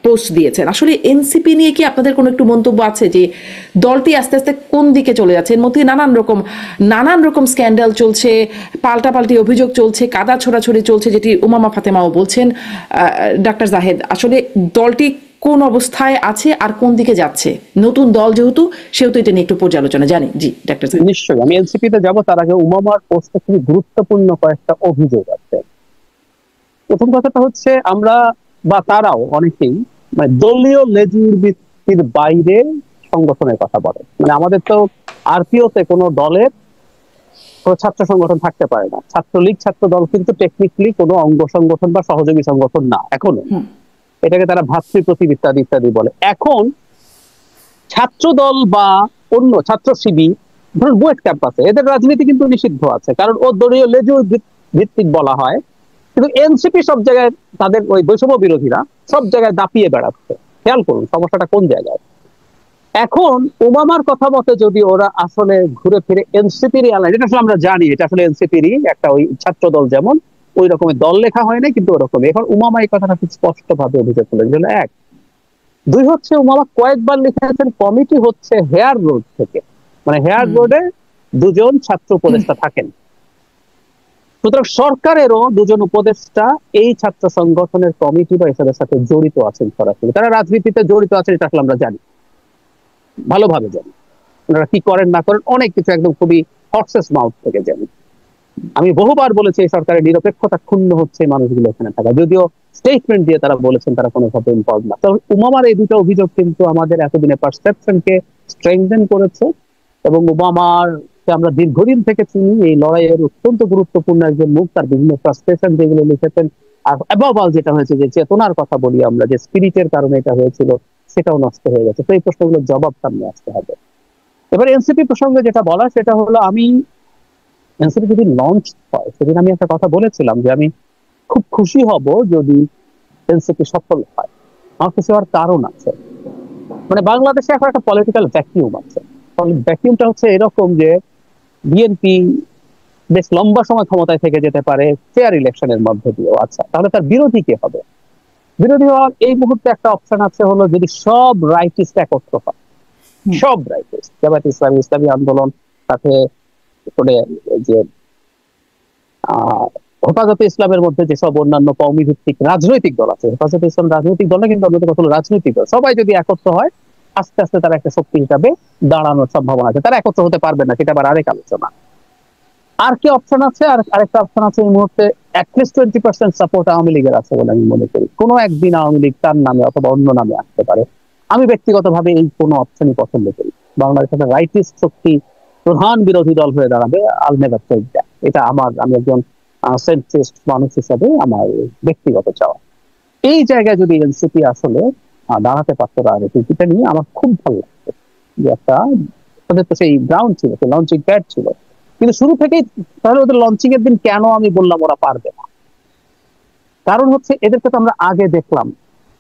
পোস্ট দিয়েছেন। আসলে এনসিপি নিয়ে কি আপনাদের কোনো একটু মন্তব্য আছে, যে দলটি আস্তে আস্তে কোন দিকে চলে যাচ্ছে? এর মধ্যে নানান রকম স্ক্যান্ডাল চলছে, পাল্টাপাল্টি অভিযোগ চলছে, কাদা ছোড়াছড়ি চলছে, যেটি উমামা ফাতেমাও বলছেন। ডাক্তার জাহেদ, আসলে দলটি কোন অবস্থায় আছে আর কোন দিকে যাচ্ছে? নতুন দল যেহেতু, সেহেতু এটা নিয়ে একটু পর্যালোচনা জানি। জি ডাক্তার জাহেদ। নিশ্চয়ই, আমি এনসিপিতে যাব তার আগে উমামার পোস্টে খুবই গুরুত্বপূর্ণ কয়েকটা অভিযোগ আছে। প্রথম কথাটা হচ্ছে, আমরা বা তারাও অনেকেই মানে দলীয় লেজুর ভিত্তির বাইরে সংগঠনের কথা বলে। মানে আমাদের তো আরপিওতে কোনো দলের কোনো ছাত্র সংগঠন থাকতে পারে না। ছাত্রলীগ ছাত্র দল কিন্তু টেকনিক্যালি কোনো অঙ্গ সংগঠন বা সহযোগী সংগঠন না এখনো। এটাকে তারা ভাতৃপ্রতিম ইত্যাদি ইত্যাদি বলে। এখন ছাত্র দল বা অন্য ছাত্র শিবির ধরুন বুয়েট ক্যাম্পাসে এদের রাজনীতি কিন্তু নিষিদ্ধ আছে, কারণ ও দলীয় লেজুর ভিত্তিক বলা হয়। কিন্তু এনসিপি সব জায়গায় তাদের ওই বৈষম্য বিরোধীরা সব জায়গায় দাপিয়ে বেড়াচ্ছে। খেয়াল করুন সমস্যাটা কোন জায়গায়। এখন ওবামার কথা মতে যদি ওরা আসলে ঘুরে ফিরে এনসিপির আলাদা, এটা আসলে আমরা জানি এটা আসলে এনসিপিরই একটা ওই ছাত্র দল, যেমন ওই রকমের দল লেখা হয় না কিন্তু ওরকম। এখন ওবামা এই কথাটা খুব স্পষ্ট ভাবে অভিযোগ করলেন। এক, দুই হচ্ছে ওবামা কয়েকবার লিখেছেন কমিটি হচ্ছে হেয়ার রোড থেকে, মানে হেয়ার রোডে দুজন ছাত্র উপদেষ্টা থাকেন। সুতরাং সরকারেরও দুজন উপদেষ্টা এই ছাত্র সংগঠনের কমিটি বা এসবের সাথে জড়িত আছেন সরাসরি। তারা রাজনীতিতে জড়িত আছেন এটা আসলে আমরা জানি, ভালোভাবে জানি। ওনারা কি করেন না করেন অনেক কিছু একদম খুবই হর্সেস মাউথ থেকে জানি। আমি বহুবার বলেছি এই সরকারের নিরপেক্ষতা ক্ষুণ্ণ হচ্ছে মানুষগুলো এখানে থাকা, যদিও স্টেটমেন্ট দিয়ে তারা বলেছেন তারা কোনোভাবে ইনভলভ না। তবে ওবামার এই দুটো অভিযোগ কিন্তু আমাদের এতদিনের পারসেপশনকে স্ট্রেংথেন করেছে, এবং ওবামার আমরা দীর্ঘদিন থেকে চিনি এই লড়াইয়ের অত্যন্ত গুরুত্বপূর্ণ একজন মুখ। তার বিভিন্ন ফ্রাস্ট্রেশন যেগুলো লিখেছেন, আর অ্যাবভ অল যেটা হয়েছে যে চেতনার কথা বলি আমরা, যে স্পিরিটের কারণে এটা হয়েছিল সেটাও নষ্ট হয়ে গেছে। তো এই প্রশ্নগুলোর জবাব সামনে আসতে হবে। এবার এনসিপি প্রসঙ্গে যেটা বলা সেটা হলো, আমি এনসিপি যদি লঞ্চ হয় সেদিন আমি একটা কথা বলেছিলাম যে আমি খুব খুশি হব যদি এনসিপি সফল হয়। আমার খুশি হওয়ার কারণ আছে। মানে বাংলাদেশে এখন একটা পলিটিক্যাল ভ্যাকিউম আছে। ভ্যাকিউমটা হচ্ছে এরকম যে বিএনপি বেশ লম্বা সময় ক্ষমতায় থেকে যেতে পারে ফেয়ার ইলেকশনের মধ্যে দিয়েও। আচ্ছা, তাহলে তার বিরোধী কে হবে? বিরোধী হওয়ার এই মুহূর্তে একটা অপশন আছে, হলো যদি সব রাইটিস্ট একত্র হয়, সব রাইটিস্ট, জামায়াত ইসলামী, ইসলামী আন্দোলন, সাথে যে হেফাজতে ইসলামের মধ্যে যেসব অন্যান্য কওমি ভিত্তিক রাজনৈতিক দল আছে, হেফাজতে ইসলাম রাজনৈতিক দল না কিন্তু অন্যদের কত রাজনৈতিক দল, সবাই যদি একত্র হয় আস্তে আস্তে তারা একটা শক্তি হিসাবে দাঁড়ানোর সম্ভাবনা আছে। তারা একত্র হতে পারবে না, সেটা আবার আরেক আলোচনা। আর কি অপশন আছে? আরেকটা অপশন আছে এই মুহূর্তে, অ্যাটলিস্ট 20% সাপোর্ট আওয়ামী লীগের আছে বলে আমি মনে করি। কোনো একদিন আওয়ামী লীগ তার নামে অথবা অন্য নামে আসতে পারে। আমি ব্যক্তিগতভাবে এই কোনো অপশনই পছন্দ করি। বাংলাদেশের রাইটিস্ট শক্তি প্রধান বিরোধী দল হয়ে দাঁড়াবে, আল নেভার টেক দ্যাট। এটা আমি একজন সেন্ট্রিস্ট মানুষ হিসাবে আমার ব্যক্তিগত চাওয়া। এই জায়গায় যদি এনসিপি আসলে দাঁড়াতে পারতো রাজনীতিটা নিয়ে, আমার খুব ভালো লাগতো। যে একটা তাদের তো সেই গ্রাউন্ড ছিল, সেই লঞ্চিং প্যাড ছিল, কিন্তু শুরু থেকেই তাহলে ওদের লঞ্চিং এর দিন কেন আমি বললাম ওরা পারবে না? কারণ হচ্ছে এদেরকে তো আমরা আগে দেখলাম,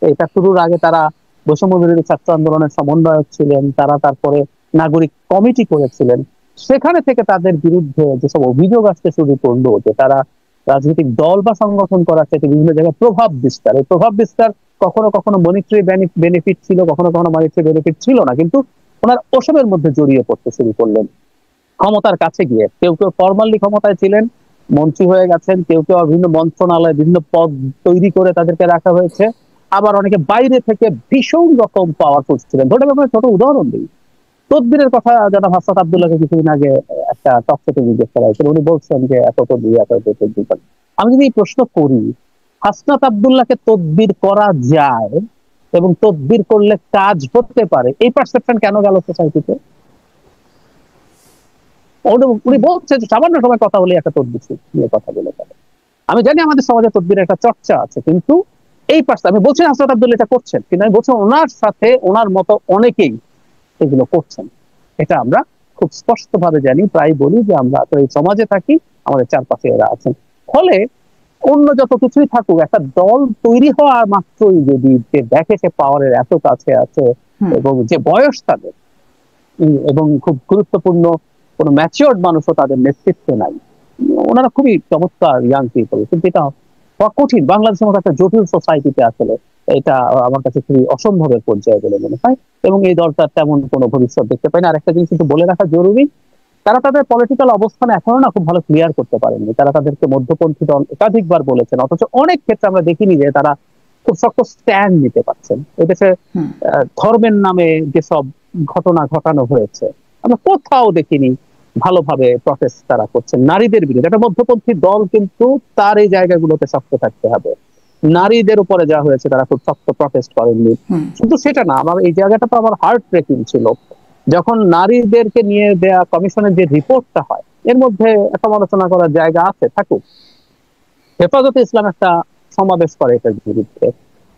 এটা শুরুর আগে তারা বৈষম্য বিরোধী ছাত্র আন্দোলনের সমন্বয়ক ছিলেন, তারা তারপরে নাগরিক কমিটি করেছিলেন। সেখানে থেকে তাদের বিরুদ্ধে যেসব অভিযোগ আসতে শুরু করলো যে তারা রাজনৈতিক দল বা সংগঠন করার ক্ষেত্রে বিভিন্ন জায়গায় প্রভাব বিস্তার, এই প্রভাব বিস্তার কখনো কখনো মনিটারি বেনিফিট ছিল, কখনো কখনো মনিটারি বেনিফিট ছিল না, কিন্তু ওনার ওসবের মধ্যে জড়িয়ে পড়তে শুরু করলেন ক্ষমতার কাছে গিয়ে। কেউ কেউ ফরমালি ক্ষমতায় ছিলেন, মন্ত্রী হয়ে গেছেন, কেউ কেউ বিভিন্ন মন্ত্রণালয়ে বিভিন্ন পদ তৈরি করে তাদেরকে রাখা হয়েছে, আবার অনেকে বাইরে থেকে ভীষণ রকম পাওয়ারফুল ছিলেন। ধরে আমরা ছোট উদাহরণ দিই, তদবিরের কথা যারা হাসনাত আব্দুল্লাহকে কিছুদিন আগে একটা টকশোতে জিজ্ঞেস করা হয়েছিল, উনি বলছেন যে এত তদবির এত তদবির। আমি যদি এই প্রশ্ন করি, হাসনাত আব্দুল্লাহকে তদবির করা যায় এবং তদবির করলে কাজ হতে পারে, এই পারসেপশন কেন গেল সোসাইটিতে? উনি বলছেন যে সামান্য সময় কথা বলে একটা তদবির নিয়ে কথা বলে পারে। আমি জানি আমাদের সমাজে তদবিরের একটা চর্চা আছে, কিন্তু এই পার্সন, আমি বলছি হাসনাত আব্দুল্লাহ এটা করছেন, কিন্তু আমি বলছি ওনার সাথে ওনার মতো অনেকেই এগুলো করছেন। এটা আমরা খুব স্পষ্ট ভাবে জানি, প্রায় বলি যে আমরা তো এই সমাজে থাকি, আমাদের চারপাশে এরা আছেন। ফলে অন্য যত কিছুই থাকুক, একটা দল তৈরি হওয়া মাত্রই যদি যে দেখে সে পাওয়ারের এত কাছে আছে এবং যে বয়স তাদের, এবং খুব গুরুত্বপূর্ণ কোন ম্যাচিওর্ড মানুষও তাদের নেতৃত্বে নাই, ওনারা খুবই চমৎকার ইয়াং পিপল, কিন্তু এটা কঠিন বাংলাদেশের মতো একটা জটিল সোসাইটিতে। আসলে এটা আমার কাছে খুবই অসম্ভবের পর্যায়ে বলে মনে হয়, এবং এই দলটার তেমন কোনো ভবিষ্যৎ দেখতে পাই না। আর একটা জিনিস কিন্তু বলে রাখা জরুরি, তারা তাদের পলিটিক্যাল অবস্থান এখনো না খুব ভালো ক্লিয়ার করতে পারেননি। তারা তাদেরকে মধ্যপন্থী দল একাধিকবার বলেছেন, অথচ অনেক ক্ষেত্রে আমরা দেখিনি যে তারা খুব শক্ত স্ট্যান্ড নিতে পারছেন। এদেশে ধর্মের নামে যেসব ঘটনা ঘটানো হয়েছে আমরা কোথাও দেখিনি ভালোভাবে প্রটেস্ট তারা করছেন নারীদের বিরুদ্ধে। একটা মধ্যপন্থী দল কিন্তু তার এই জায়গাগুলোতে শক্ত থাকতে হবে। নারীদের উপরে যা হয়েছে তারা খুব শক্ত প্রটেস্ট করেননি। শুধু সেটা না, আমার এই জায়গাটা তো আমার হার্ট ব্রেকিং ছিল যখন নারীদেরকে নিয়ে দেয়া কমিশনের যে রিপোর্টটা হয়, এর মধ্যে সমালোচনা করার জায়গা আছে, থাকুক। হেফাজতে ইসলাম একটা সমাবেশ করে এটার বিরুদ্ধে।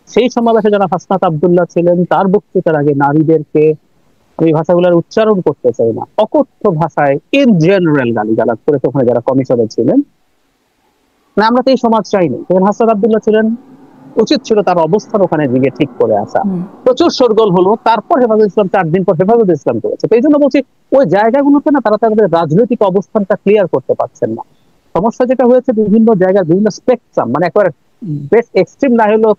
সেই সমাবেশে যারা হাসনাত আব্দুল্লাহ ছিলেন, তার বক্তৃতার আগে নারীদেরকে, আমি ভাষাগুলোর উচ্চারণ করতে চাই না, অকথ্য ভাষায় ইন জেনারেল গালিগালাজ করে ওখানে যারা কমিশনে ছিলেন। না, আমরা তো এই সমাজ চাইনি। হাসনাত আব্দুল্লাহ ছিলেন, উচিত ছিল তার অবস্থান ওখানে দিকে ঠিক করে আসা। প্রচুর শোরগোল হলো, তারপর হেফাজত ইসলাম 4 দিন পর হেফাজত ইসলাম করেছে। তো এই জন্য বলছি, ওই জায়গাগুলোতে না তারা তাদের রাজনৈতিক অবস্থানটা ক্লিয়ার করতে পারছেন না। সমস্যা যেটা হয়েছে, বিভিন্ন জায়গায় বিভিন্ন স্পেকট্রাম, মানে একবার বেশ এক্সট্রিম না হলেও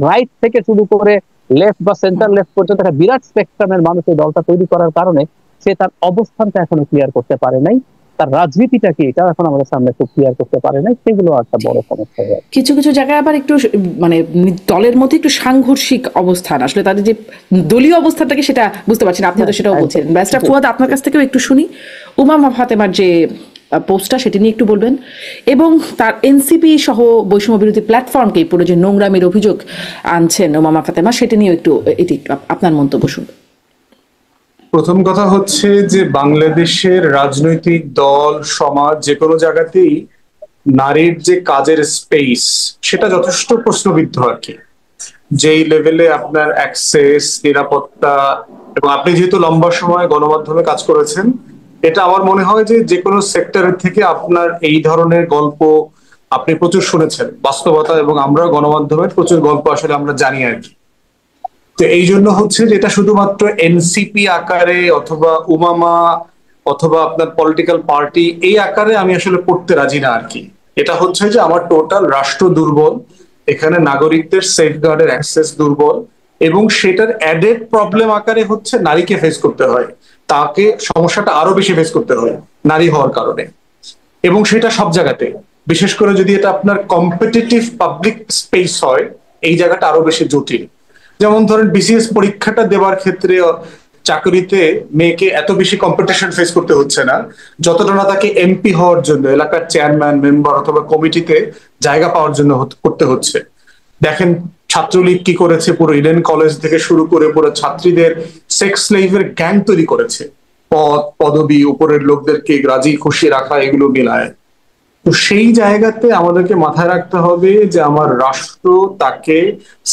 রাইট থেকে শুরু করে লেফট বা সেন্টার লেফট পর্যন্ত একটা বিরাট স্পেকট্রামের মানুষ এই দলটা তৈরি করার কারণে সে তার অবস্থানটা এখনো ক্লিয়ার করতে পারে নাই। তার রাজনীতিটা কি, এটা এখন আমাদের সামনে খুব ক্লিয়ার করতে পারে নাই। সেগুলো একটা বড় সমস্যা হয়ে আছে। কিছু কিছু জায়গায় আবার একটু মানে দলের মধ্যে একটু সাংঘর্ষিক অবস্থান, আসলে তাদের যে দলীয় অবস্থাটাকে সেটা বুঝতে পারছেন। আপনি তো সেটাও বলছেন। ব্যারিস্টার ফুয়াদ, আপনার কাছ থেকেও একটু শুনি। উমামা ফাতেমার যে পোস্টটা, সেটা নিয়ে একটু বলবেন, এবং তার এনসিপি সহ বৈষম্য বিরোধী প্ল্যাটফর্মকে পুরো যে নোংরামির অভিযোগ আনছেন উমামা ফাতেমা, সেটা নিয়ে একটু আপনার মন্তব্য শুনুন। প্রথম কথা হচ্ছে যে বাংলাদেশের রাজনৈতিক দল, সমাজ, যে কোনো জায়গাতেই নারীর যে কাজের স্পেস, সেটা যথেষ্ট প্রশ্নবিদ্ধ আর কি। যেই লেভেলে আপনার অ্যাক্সেস, নিরাপত্তা, এবং আপনি যেহেতু লম্বা সময় গণমাধ্যমে কাজ করেছেন, এটা আমার মনে হয় যে যে কোনো সেক্টরের থেকে আপনার এই ধরনের গল্প আপনি প্রচুর শুনেছেন, বাস্তবতা, এবং আমরা গণমাধ্যমের প্রচুর গল্প আসলে আমরা জানি আর কি। তো এই জন্য হচ্ছে যে এটা শুধুমাত্র এনসিপি আকারে অথবা উমামা অথবা আপনার পলিটিক্যাল পার্টি এই আকারে আমি আসলে পড়তে রাজি না আর কি। এটা হচ্ছে যে আমার টোটাল রাষ্ট্র দুর্বল, এখানে নাগরিকদের সেফগার্ডের অ্যাক্সেস দুর্বল, এবং সেটার অ্যাডেড প্রবলেম আকারে হচ্ছে নারীকে ফেস করতে হয়, তাকে সমস্যাটা আরো বেশি ফেস করতে হয় নারী হওয়ার কারণে। এবং সেটা সব জায়গাতে, বিশেষ করে যদি এটা আপনার কম্পিটিটিভ পাবলিক স্পেস হয়, এই জায়গাটা আরো বেশি জটিল। যেমন ধরেন বিসিএস পরীক্ষাটা দেওয়ার ক্ষেত্রে চাকরিতে মেয়েকে এত বেশি কম্পিটিশন ফেস করতে হচ্ছে না, যতটা না তাকে এমপি হওয়ার জন্য, এলাকার চেয়ারম্যান, মেম্বার অথবা কমিটিতে জায়গা পাওয়ার জন্য করতে হচ্ছে। দেখেন ছাত্রলীগ কি করেছে, পুরো ইডেন কলেজ থেকে শুরু করে পুরো ছাত্রীদের সেক্স স্লেভের গ্যাং তৈরি করেছে, পদ পদবি, উপরের লোকদেরকে রাজি খুশি রাখা, এগুলো মিলায়। তো সেই জায়গাতে আমাদেরকে মাথায় রাখতে হবে যে আমার রাষ্ট্র তাকে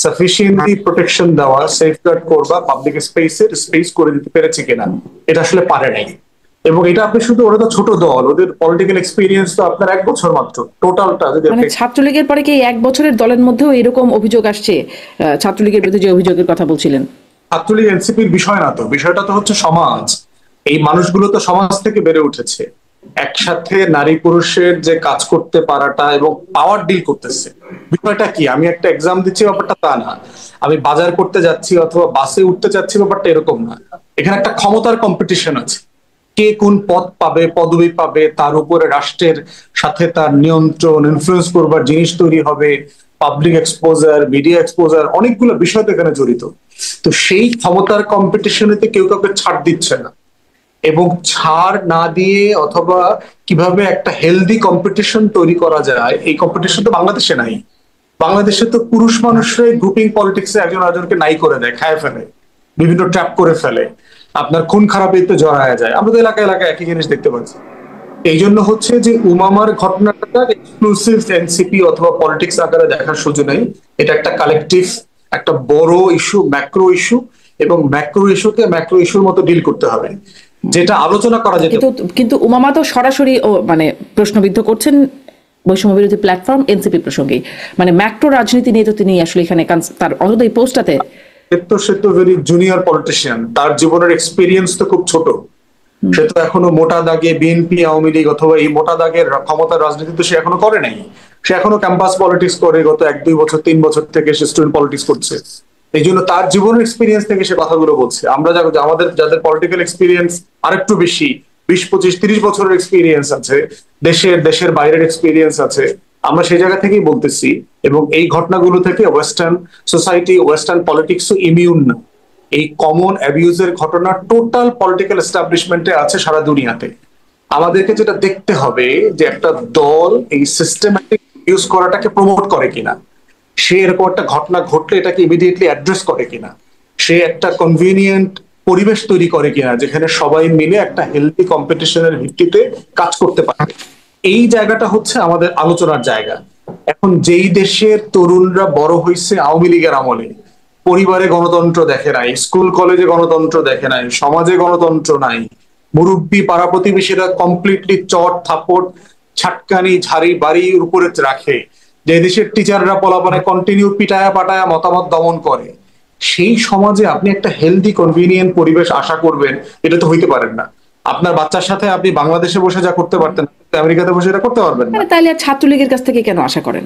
সাফিসিয়েন্টলি প্রোটেকশন দেওয়া, সেফগার্ড করবা, পাবলিক স্পেসের স্পেস করে দিতে পেরেছে কিনা, এটা আসলে পারে নাই। এবং এটা আপনি শুধু, ওরা তো ছোট দল, ওদের পলিটিক্যাল এক্সপিরিয়েন্স তো আপনার 1 বছর মাত্র টোটালটা। যদি মানে ছাত্রলীগের পরে কি 1 বছরের দলের মধ্যেও এরকম অভিযোগ আসছে? ছাত্রলীগের বিরুদ্ধে যে অভিযোগের কথা বলছিলেন, ছাত্রলীগ এনসিপির বিষয় না তো, বিষয়টা তো হচ্ছে সমাজ। এই মানুষগুলো তো সমাজ থেকে বেড়ে উঠেছে, একসাথে নারী পুরুষের যে কাজ করতে পারাটা এবং পাওয়ার ডিল করতেছে। বিষয়টা কি, আমি একটা এক্সাম দিচ্ছি ব্যাপারটা তা না, আমি বাজার করতে যাচ্ছি অথবা বাসে উঠতে যাচ্ছি ব্যাপারটা এরকম না। এখানে একটা ক্ষমতার কম্পিটিশন আছে, কে কোন পদ পাবে, পদবি পাবে, তার উপরে রাষ্ট্রের সাথে তার নিয়ন্ত্রণ, ইনফ্লুয়েন্স করবার জিনিস তৈরি হবে, পাবলিক এক্সপোজার, মিডিয়া এক্সপোজার, অনেকগুলো বিষয় তো এখানে জড়িত। তো সেই ক্ষমতার কম্পিটিশনেতে কেউ কাউকে ছাড় দিচ্ছে না, এবং ছাড় না দিয়ে অথবা কিভাবে একটা হেলদি কম্পিটিশন তৈরি করা যায়, এই কম্পিটিশন তো বাংলাদেশে নাই। বাংলাদেশে তো পুরুষ মানুষরাই গ্রুপিং পলিটিক্সে একজন আরেকজনকে নাই করে দেয়, খায় ফেলে, বিভিন্ন ট্র্যাপ করে ফেলে, আপনার খুন খারাপিতে জড়ায় যায়। আমরা তো এলাকায় এলাকায় একই জিনিস দেখতে পাচ্ছি। এই জন্য হচ্ছে যে উমামার ঘটনাটা এক্সক্লুসিভ এনসিপি অথবা পলিটিক্স আকারে দেখার সুযোগ নেই। এটা একটা কালেকটিভ, একটা বড় ইস্যু, ম্যাক্রো ইস্যু, এবং ম্যাক্রো ইস্যুকে ম্যাক্রো ইস্যুর মতো ডিল করতে হবে, যেটা আলোচনা করা যেত। কিন্তু উমামা তো সরাসরি মানে প্রশ্নবিদ্ধ করছেন বৈষম্য বিরোধী প্ল্যাটফর্ম এনসিপি প্রসঙ্গে, মানে ম্যাক্রো রাজনীতি নিয়ে তো তিনি আসলে এখানে তার অন্তত এই পোস্টটাতে। সে তো ভেরি জুনিয়র পলিটিশিয়ান, তার জীবনের এক্সপিরিয়েন্স তো খুব ছোট। সে তো এখনো মোটা দাগে বিএনপি, আওয়ামী লীগ অথবা এই মোটা দাগের ক্ষমতার রাজনীতি তো সে এখনো করে নাই। সে এখনো ক্যাম্পাস পলিটিক্স করে, গত 1-2 বছর 3 বছর থেকে সে স্টুডেন্ট পলিটিক্স করছে। এই জন্য তার জীবনের এক্সপিরিয়েন্স থেকে সে কথাগুলো বলছে। আমরা আমাদের যাদের পলিটিক্যাল এক্সপিরিয়েন্স আরেকটু বেশি, 20-25-30 বছরের এক্সপিরিয়েন্স আছে, দেশের বাইরের এক্সপিরিয়েন্স আছে, আমরা সেই জায়গা থেকেই বলতেছি। এবং এই ঘটনাগুলো থেকে ওয়েস্টার্ন সোসাইটি, ওয়েস্টার্ন পলিটিক্সও ইমিউন না। এই কমন অ্যাবিউজের ঘটনা টোটাল পলিটিক্যাল এস্টাবলিশমেন্টে আছে সারা দুনিয়াতে। আমাদেরকে যেটা দেখতে হবে যে একটা দল এই সিস্টেম্যাটিক ইউজ করাটাকে প্রমোট করে কিনা। সে এরকম একটা ঘটনা ঘটলে এটাকে ইমিডিয়েটলি অ্যাড্রেস করে কিনা, সে একটা কনভিনিয়েন্ট পরিবেশ তৈরি করে কিনা যেখানে সবাই মিলে একটা হেলদি কম্পিটিশনের ভিত্তিতে কাজ করতে পারে। এই জায়গাটা হচ্ছে আমাদের আলোচনার জায়গা। এখন যেই দেশের তরুণরা বড় হয়েছে আওয়ামী লীগের আমলে, পরিবারে গণতন্ত্র দেখে নাই, স্কুল কলেজে গণতন্ত্র দেখে নাই, সমাজে গণতন্ত্র নাই, মুরব্বী পাড়া প্রতিবেশীরা কমপ্লিটলি চট থাপড় ছাটকানি ঝাড়ি বাড়ির উপরে রাখে, যে দেশের টিচাররা পোলাপানে কন্টিনিউ পিটায়া পাটায়া মতামত দমন করে, সেই সমাজে আপনি একটা হেলদি কনভিনিয়েন্ট পরিবেশ আশা করবেন, এটা তো হইতে পারেন না। আপনার বাচ্চার সাথে আপনি বাংলাদেশে বসে যা করতে পারতেন আমেরিকাতে বসে এটা করতে পারবেন না। তাহলে আর ছাত্রলীগের কাছ থেকে কেন আশা করেন?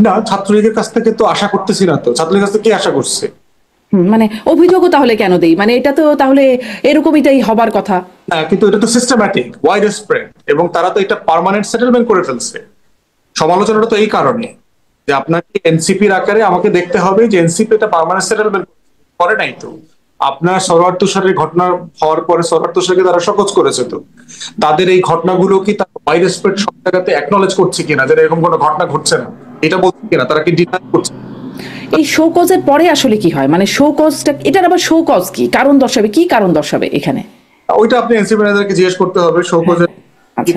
না, ছাত্রলীগের কাছ থেকে তো আশা করতেছি না। তো ছাত্রলীগের কাছ থেকে কি আশা করছে? মানে অভিযোগও তাহলে কেন দেই? মানে এটা তো তাহলে এরকমইটাই হবার কথা। কিন্তু এটা তো সিস্টেম্যাটিক, ওয়াইড স্প্রেড, এবং তারা তো এটা পার্মানেন্ট সেটেলমেন্ট করে ফেলছে। সমালোচনাটা তো এই কারণে যে আপনাকে এনসিপির আকারে আমাকে দেখতে হবে যে এনসিপি এটা পার্মানেন্ট সেটেলমেন্ট করে নাই। তো আপনার সরওয়ার তুষারের ঘটনা হওয়ার পরে সরওয়ার তুষারকে তারা সকোচ করেছে। তো তাদের এই ঘটনাগুলো কি তারা ওয়াইড স্প্রেড সব জায়গাতে অ্যাকনলেজ করছে কিনা যে এরকম কোনো ঘটনা ঘটছে না, এটা বলছে কিনা, তারা কি ডিনাই করছে? এই শো কজের পরে আসলে কি হয়? মানে শো কজটা, এটার আবার শো কজ কি, কারণ দর্শাবে, কি কারণ দর্শাবে এখানে? ওইটা আপনি এনসিপি নেতাদেরকে জিজ্ঞেস করতে হবে। শোকজের কি,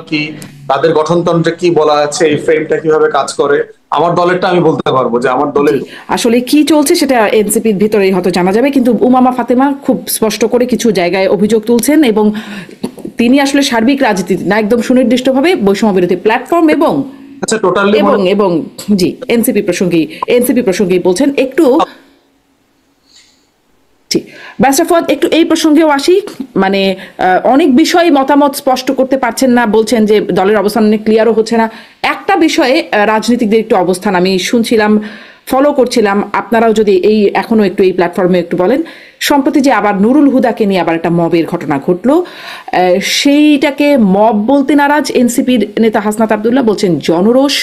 কি তাদের গঠনতন্ত্রে কি বলা আছে, এই ফ্রেমটা কিভাবে কাজ করে। আমার দলেরটা আমি বলতে পারবো যে আমার দলের আসলে কি চলছে সেটা এনসিপির ভিতরেই হয়তো জানা যাবে, কিন্তু উমামা ফাতেমা খুব স্পষ্ট করে কিছু জায়গায় অভিযোগ তুলছেন, এবং তিনি আসলে সার্বিক রাজনীতি না, একদম সুনির্দিষ্টভাবে বৈষম্য বিরোধী প্ল্যাটফর্ম এবং আচ্ছা টোটালি এবং জি এনসিপি প্রসঙ্গেই বলছেন। একটু ব্যারিস্টার ফুয়াদ, একটু এই প্রসঙ্গেও আসি। মানে অনেক বিষয়ে মতামত স্পষ্ট করতে পারছেন না, বলছেন যে দলের অবস্থান অনেক ক্লিয়ারও হচ্ছে না। একটা বিষয়ে রাজনীতিকদের একটু অবস্থান আমি শুনছিলাম, ফলো করছিলাম, আপনারাও যদি এই এখনো একটু এই প্ল্যাটফর্মে একটু বলেন। সম্প্রতি যে আবার নুরুল হুদাকে নিয়ে আবার একটা মবের ঘটনা ঘটলো, সেইটাকে মব বলতে নারাজ এনসিপির নেতা হাসনাত আব্দুল্লাহ, বলছেন জনরোষ।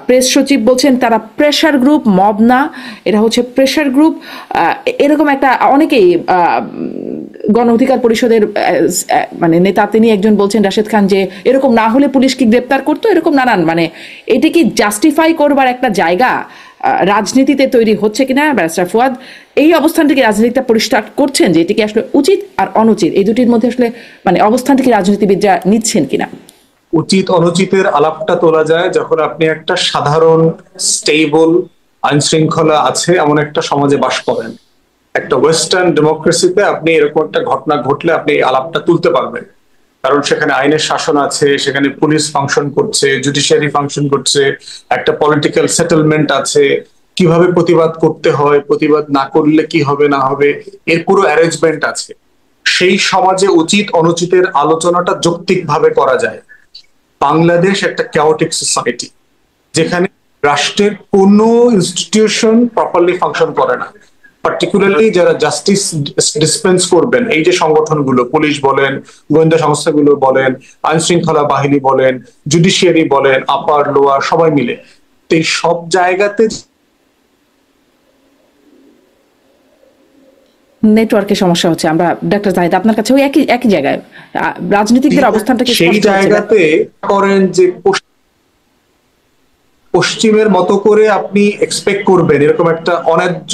প্রেস সচিব বলছেন তারা প্রেশার গ্রুপ, মব না, এটা হচ্ছে প্রেশার গ্রুপ। এরকম একটা অনেকেই গণ অধিকার পরিষদের মানে নেতা তিনি একজন বলছেন, রাশেদ খান, যে এরকম না হলে পুলিশ কি গ্রেপ্তার করতো, এরকম নানান। মানে এটা কি জাস্টিফাই করবার একটা জায়গা রাজনীতিতে তৈরি হচ্ছে কিনা? ব্যারিস্টার ফুয়াদ, এই অবস্থানটিকে রাজনীতিটা পরিষ্কার করছেন যে এটিকে আসলে উচিত আর অনুচিত, এই দুটির মধ্যে আসলে মানে অবস্থানটিকে রাজনীতিবিদরা নিচ্ছেন কিনা? উচিত অনুচিতের আলাপটা তোলা যায় যখন আপনি একটা সাধারণ স্টেবল আইন শৃঙ্খলা আছে এমন একটা সমাজে বাস করেন। একটা ওয়েস্টার্ন ডেমোক্রেসিতে আপনি এরকম একটা ঘটনা ঘটলে আপনি এই আলাপটা তুলতে পারবেন, কারণ সেখানে আইনের শাসন আছে, সেখানে পুলিশ ফাংশন করছে, জুডিশিয়ারি ফাংশন করছে, একটা পলিটিক্যাল সেটেলমেন্ট আছে, কিভাবে প্রতিবাদ করতে হয়, প্রতিবাদ না করলে কি হবে না হবে, এর পুরো অ্যারেঞ্জমেন্ট আছে। সেই সমাজে উচিত অনুচিতের আলোচনাটা যৌক্তিকভাবে করা যায়। বাংলাদেশ একটা ক্যাওটিক সোসাইটি যেখানে রাষ্ট্রের কোনো ইনস্টিটিউশন প্রপারলি ফাংশন করে না। পার্টিকুলারলি যারা জাস্টিস ডিসপেন্স করবেন, এই যে সংগঠনগুলো, পুলিশ বলেন, গোয়েন্দা সংস্থাগুলো বলেন, আইন শৃঙ্খলা বাহিনী বলেন, জুডিশিয়ারি বলেন, আপার লোয়ার সবাই মিলে, তো এই সব জায়গাতে নেটওয়ার্কের সমস্যা হচ্ছে। আমরা ডাক্তার জাহিদ আপনার কাছে ওই একই জায়গায় রাজনীতিকদের অবস্থানটা কি সেই জায়গাতে করেন যে পশ্চিমের মতো করে আপনি এক্সপেক্ট করবেন এরকম একটা অন্যায্য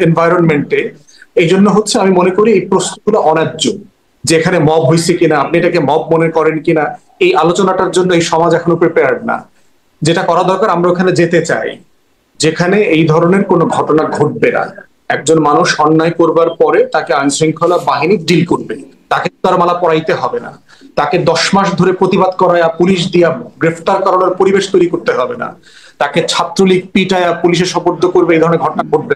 এনভায়রনমেন্টে। এই জন্য হচ্ছে আমি মনে করি এই প্রশ্নগুলো অন্যায্য, যেখানে মব হয়েছে কিনা, আপনি এটাকে মব মনে করেন কিনা, এই আলোচনাটার জন্য এই সমাজ এখনো প্রিপেয়ার্ড না। যেটা করা দরকার, আমরা ওখানে যেতে চাই যেখানে এই ধরনের কোনো ঘটনা ঘটবে না। একজন মানুষ অন্যায় করবার পরে তাকে আইন শৃঙ্খলা বাহিনী ডিল করবে, তাকে তার মালা পরাইতে হবে না, তাকে 10 মাস ধরে প্রতিবাদ করায়া পুলিশ দিয়া গ্রেফতার করানোর পরিবেশ তৈরি করতে হবে না, তাকে ছাত্রলীগ পিটায়া পুলিশের সোপর্দ করবে, এই ধরনের ঘটনা ঘটবে।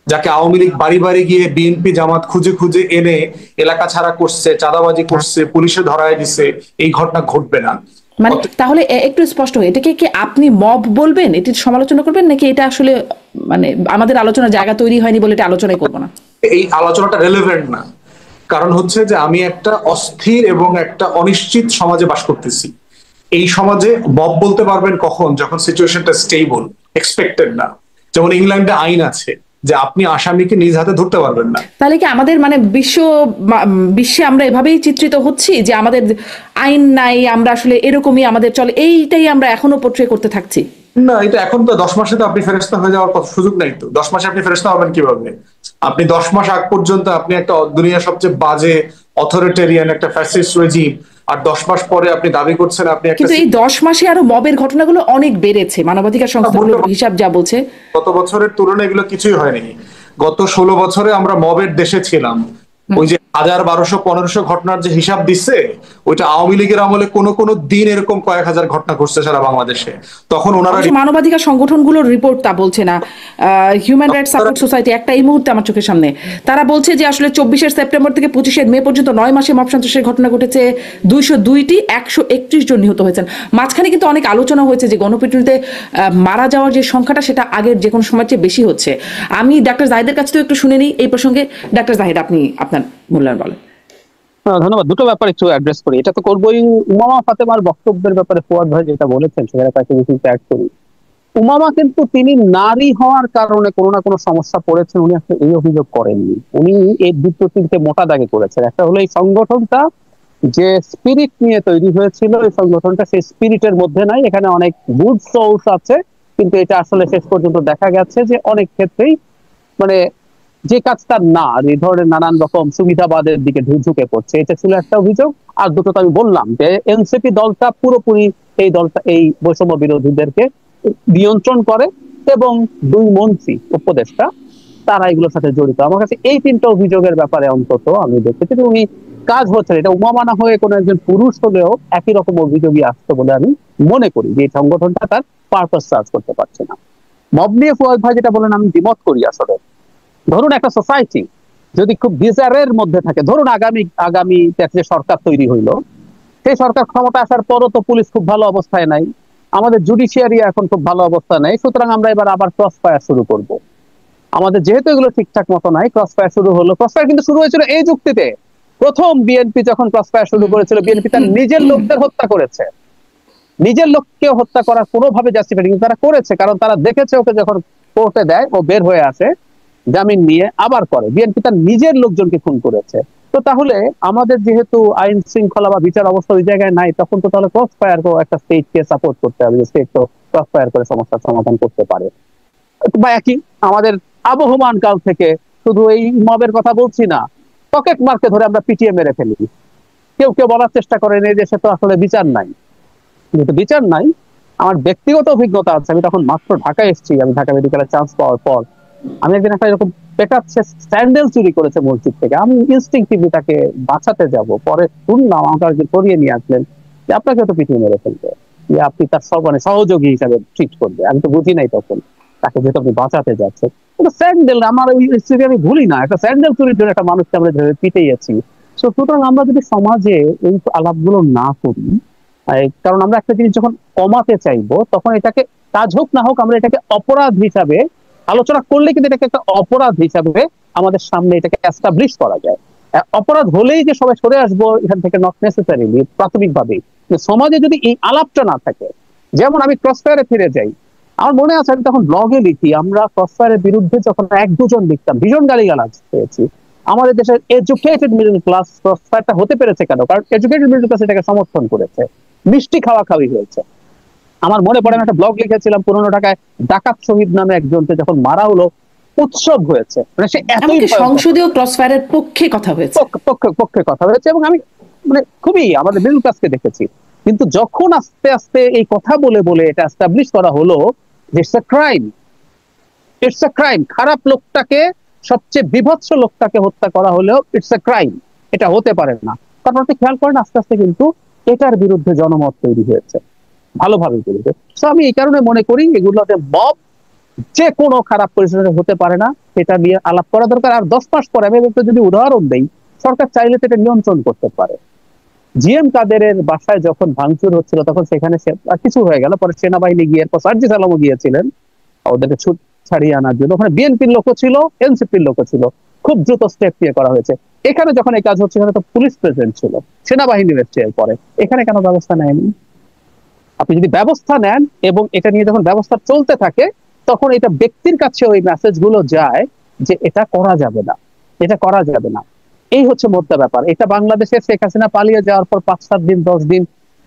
যাকে আওয়ামী লীগ বাড়ি বাড়ি গিয়ে বিএনপি জামাত খুঁজে খুঁজে এনে এলাকা ছাড়া করছে, চাঁদাবাজি করছে, পুলিশে ধরায় দিছে, এই ঘটনা ঘটবে না। মানে তাহলে একটু স্পষ্ট হয়, এটাকে কি আপনি মব বলবেন, এটির সমালোচনা করবেন, নাকি এটা আসলে মানে আমাদের আলোচনার জায়গা তৈরি হয়নি বলে এটা আলোচনাই করবো না? এই আলোচনাটা রেলেভেন্ট না, কারণ হচ্ছে যে আমি একটা অস্থির এবং একটা অনিশ্চিত সমাজে বাস করতেছি। এই সমাজে মব বলতে পারবেন কখন? যখন সিচুয়েশনটা স্টেবল, এক্সপেক্টেড না। যেমন ইংল্যান্ডে আইন আছে যে আপনি আসামিকে নিজ হাতে ধরতে পারবেন না। তাহলে কি আমাদের মানে বিশ্বে আমরা এভাবেই চিত্রিত হচ্ছি যে আমাদের আইন নাই, আমরা আসলে এরকমই আমাদের চলে, এইটাই আমরা এখনো পোট্রে করতে থাকছি? না, এটা এখন তো 10 মাসে তো আপনি ফেরেশতা হয়ে যাওয়ার কথা সুযোগ নাই তো। 10 মাসে আপনি ফেরেশতা হবেন কিভাবে? আপনি 10 মাস আগ পর্যন্ত আপনি একটা দুনিয়ার সবচেয়ে বাজে অথরিটেরিয়ান একটা ফ্যাসিস্ট রেজিম, আর 10 মাস পরে আপনি দাবি করছেন আপনি একটা কিন্তু এই 10 মাসে আরো মবের ঘটনাগুলো অনেক বেড়েছে, মানবাধিকার সংস্থাগুলোর হিসাব যা বলছে। গত বছরের তুলনায় এগুলো কিছুই হয়নি। গত 16 বছরে আমরা মবের দেশে ছিলাম। ওই যে 1000, 1200, 1500 ঘটনার যে হিসাব দিচ্ছে, ওইটা আওয়ামী লীগের আমলে কোনো কোনো দিন এরকম কয়েক হাজার ঘটনা ঘটছে সারা বাংলাদেশে। তখন ওনারা অবশ্য মানবাধিকার সংগঠনগুলোর রিপোর্ট তা বলছে না। হিউম্যান রাইটস সাপোর্ট সোসাইটি একটা এই মুহূর্তে আমার চোখের সামনে, তারা বলছে যে আসলে 24শে সেপ্টেম্বর থেকে 25শে মে পর্যন্ত 9 মাসে মব সন্ত্রাসের ঘটনা ঘটেছে 202টি, 131 জন নিহত হয়েছেন। মাঝখানে কিন্তু অনেক আলোচনা হয়েছে যে গণপিটুনিতে মারা যাওয়ার যে সংখ্যাটা সেটা আগের যে কোনো সময়ের চেয়ে বেশি হচ্ছে। আমি ডাক্তার জাহিদের কাছ থেকে একটু শুনে নিই এই প্রসঙ্গে। ডাক্তার জাহিদ, আপনি আপনার মূল্যায়ন বলেন। ধন্যবাদ। দুটো ব্যাপার একটু অ্যাড্রেস করি, এটা তো করবোই। উমামা ফাতেমার বক্তব্যের ব্যাপারে ফুয়াদ ভাই যেটা বলেছেন সেখানে কয়েকটা বিষয় অ্যাড করি। উমামা কিন্তু তিনি নারী হওয়ার কারণে কোনো না কোনো সমস্যা পড়েছেন, উনি আসলে এই অভিযোগ করেননি। উনি এই দুটো তিনটে মোটা দাগে করেছেন। একটা হলো এই সংগঠনটা যে স্পিরিট নিয়ে তৈরি হয়েছিল, এই সংগঠনটা সেই স্পিরিটের মধ্যে নাই। এখানে অনেক গুড সোর্স আছে, কিন্তু এটা আসলে শেষ পর্যন্ত দেখা গেছে যে অনেক ক্ষেত্রেই মানে যে কাজটা না, এই ধরনের নানান রকম সুবিধাবাদের দিকে ঝুঁকে পড়ছে, এটা ছিল একটা অভিযোগ। আর দুটো তো আমি বললাম যে এনসিপি দলটা পুরোপুরি এই বৈষম্য বিরোধীদেরকে নিয়ন্ত্রণ করে, এবং 2 মন্ত্রী উপদেষ্টা তারা এগুলোর সাথে জড়িত। আমার কাছে এই 3টা অভিযোগের ব্যাপারে অন্তত আমি দেখেছি যে উনি কাজ হচ্ছে না। এটা উমামা না হয়ে কোনো একজন পুরুষ হলেও একই রকম অভিযোগই আসতো বলে আমি মনে করি যে এই সংগঠনটা তার পারপাস সার্চ করতে পারছে না। মব নিয়ে ফুয়াদ ভাই যেটা বলেন আমি দ্বিমত করি। আসলে ধরুন একটা সোসাইটি যদি খুব ডিজায়ারের মধ্যে থাকে, ধরুন আগামী যে সরকার তৈরি হইলো, সেই সরকার ক্ষমতা আসার পরও তো পুলিশ খুব ভালো অবস্থায় নাই, আমাদের জুডিশিয়ারি এখন খুব ভালো অবস্থা নেই, সুতরাং আমরা এবার আবার ক্রস ফায়ার শুরু করব। আমাদের যেহেতু এগুলো ঠিকঠাক মতো নাই, ক্রস ফায়ার শুরু হলো। ক্রস ফায়ার কিন্তু শুরু হয়েছিল এই যুক্তিতে, প্রথম বিএনপি যখন ক্রস ফায়ার শুরু করেছিল, বিএনপি তার নিজের লোকদের হত্যা করেছে। নিজের লোককে হত্যা করার কোনোভাবে জাস্টিফাই কিন্তু তারা করেছে, কারণ তারা দেখেছে ওকে যখন কোর্টে দেয় ও বের হয়ে আসে জামিন নিয়ে আবার করে। বিএনপি তার নিজের লোকজনকে খুন করেছে। তো তাহলে আমাদের যেহেতু আইন শৃঙ্খলা বা বিচার অবস্থা ওই জায়গায় নাই, তখন তো তাহলে ক্রস ফায়ার একটা স্টেটকে সাপোর্ট করতে হবে, যে স্টেট তো ক্রস ফায়ার করে সমস্যার সমাধান করতে পারে। বা একই আমাদের আবহমান কাল থেকে, শুধু এই মবের কথা বলছি না, পকেট মারকে ধরে আমরা পিটিয়ে মেরে ফেলি। কেউ কেউ বলার চেষ্টা করেন এই দেশে তো আসলে বিচার নাই। যেহেতু বিচার নাই, আমার ব্যক্তিগত অভিজ্ঞতা আছে। আমি তখন মাত্র ঢাকায় এসেছি, আমি ঢাকা মেডিকেলে চান্স পাওয়ার পর আমি একদিন একটা এরকম পেটাচ্ছে স্যান্ডেল চুরি করেছে মসজিদ থেকে। আমি ইনস্টিংক্টিভলি তাকে বাঁচাতে যাব, পরে শুনলাম আমাকে একজন করিয়ে নিয়ে আসলেন যে আপনাকে তো পিছিয়ে মেরে ফেলবে, যে আপনি তার সহযোগী হিসাবে ট্রিট করবে। আমি তো বুঝি নাই তখন তাকে, যেহেতু আপনি বাঁচাতে যাচ্ছেন। কিন্তু স্যান্ডেল আমার ওই স্মৃতি আমি ভুলি না, একটা স্যান্ডেল চুরির জন্য একটা মানুষকে আমরা পিটেয়েছি। সুতরাং আমরা যদি সমাজে এই আলাপগুলো না করি, কারণ আমরা একটা জিনিস যখন কমাতে চাইবো তখন এটাকে কাজ হোক না হোক আমরা এটাকে অপরাধ হিসাবে আলোচনা করলে কিন্তু এটাকে একটা অপরাধ হিসাবে আমাদের সামনে এটাকে এস্টাবলিশ করা যায়। অপরাধ হলেই যে সবাই সরে আসবো এখান থেকে নট নেসেসারিলি, প্রাথমিকভাবেই। সমাজে যদি এই আলাপটা না থাকে, যেমন আমি ক্রসফায়ারে ফিরে যাই, আমার মনে আছে আমি তখন ব্লগে লিখি, আমরা ক্রসফায়ারের বিরুদ্ধে যখন 1-2 জন লিখতাম ভীষণ গালিগালাজ পেয়েছি। আমাদের দেশের এডুকেটেড মিডল ক্লাস ক্রসফায়ারটা হতে পেরেছে কেন? কারণ এডুকেটেড মিডল ক্লাস এটাকে সমর্থন করেছে, মিষ্টি খাওয়াখাওয়ি হয়েছে। আমার মনে পড়ে আমি একটা ব্লগ লিখেছিলাম, পুরনো ঢাকায় ডাকাত শহীদ নামে একজনকে যখন মারা হলো উৎসব হয়েছে, মানে সে এতই সংসদীয় ক্রসফায়ারের পক্ষে কথা হয়েছে, পক্ষে কথা হয়েছে, এবং আমি মানে খুবই আমাদের মিডল ক্লাসকে দেখেছি। কিন্তু যখন আস্তে আস্তে এই কথা বলে বলে এটা এস্টাবলিশ করা হলো যে ইটস আ ক্রাইম, খারাপ লোকটাকে, সবচেয়ে বিভৎস লোকটাকে হত্যা করা হলেও ইটস আ ক্রাইম, এটা হতে পারে না। কারণ আপনি খেয়াল করেন আস্তে আস্তে কিন্তু এটার বিরুদ্ধে জনমত তৈরি হয়েছে ভালোভাবে তৈরি। তো আমি এই কারণে মনে করি এগুলোতে মব যে কোনো খারাপ পরিস্থিতি হতে পারে না, এটা নিয়ে আলাপ করা দরকার। আর 10 মাস পরে আমি একটা যদি উদাহরণ দেই, সরকার চাইলে তো এটা নিয়ন্ত্রণ করতে পারে। জিএম কাদেরের বাসায় যখন ভাঙচুর হচ্ছিল তখন সেখানে কিছু হয়ে গেল, পরে সেনাবাহিনী গিয়ে এরপর সার্জিস আলমও গিয়েছিলেন ওদেরকে ছুট ছাড়িয়ে আনার জন্য। ওখানে বিএনপির লোকও ছিল, এনসিপির লোকও ছিল, খুব দ্রুত স্টেপ নিয়ে করা হয়েছে। এখানে যখন এই কাজ হচ্ছে এখানে তো পুলিশ প্রেজেন্ট ছিল, সেনাবাহিনী এসছে এরপরে, এখানে কেন ব্যবস্থা নেয়নি? আপনি যদি ব্যবস্থা নেন এবং এটা নিয়ে যখন ব্যবস্থা চলতে থাকে তখন এটা ব্যক্তির কাছে ওই মেসেজ গুলো যায় যে এটা করা যাবে না, এটা করা যাবে না। এই হচ্ছে মোদ্দা ব্যাপার। এটা বাংলাদেশে শেখ হাসিনা পালিয়ে যাওয়ার পর 5-7 দিন 10 দিন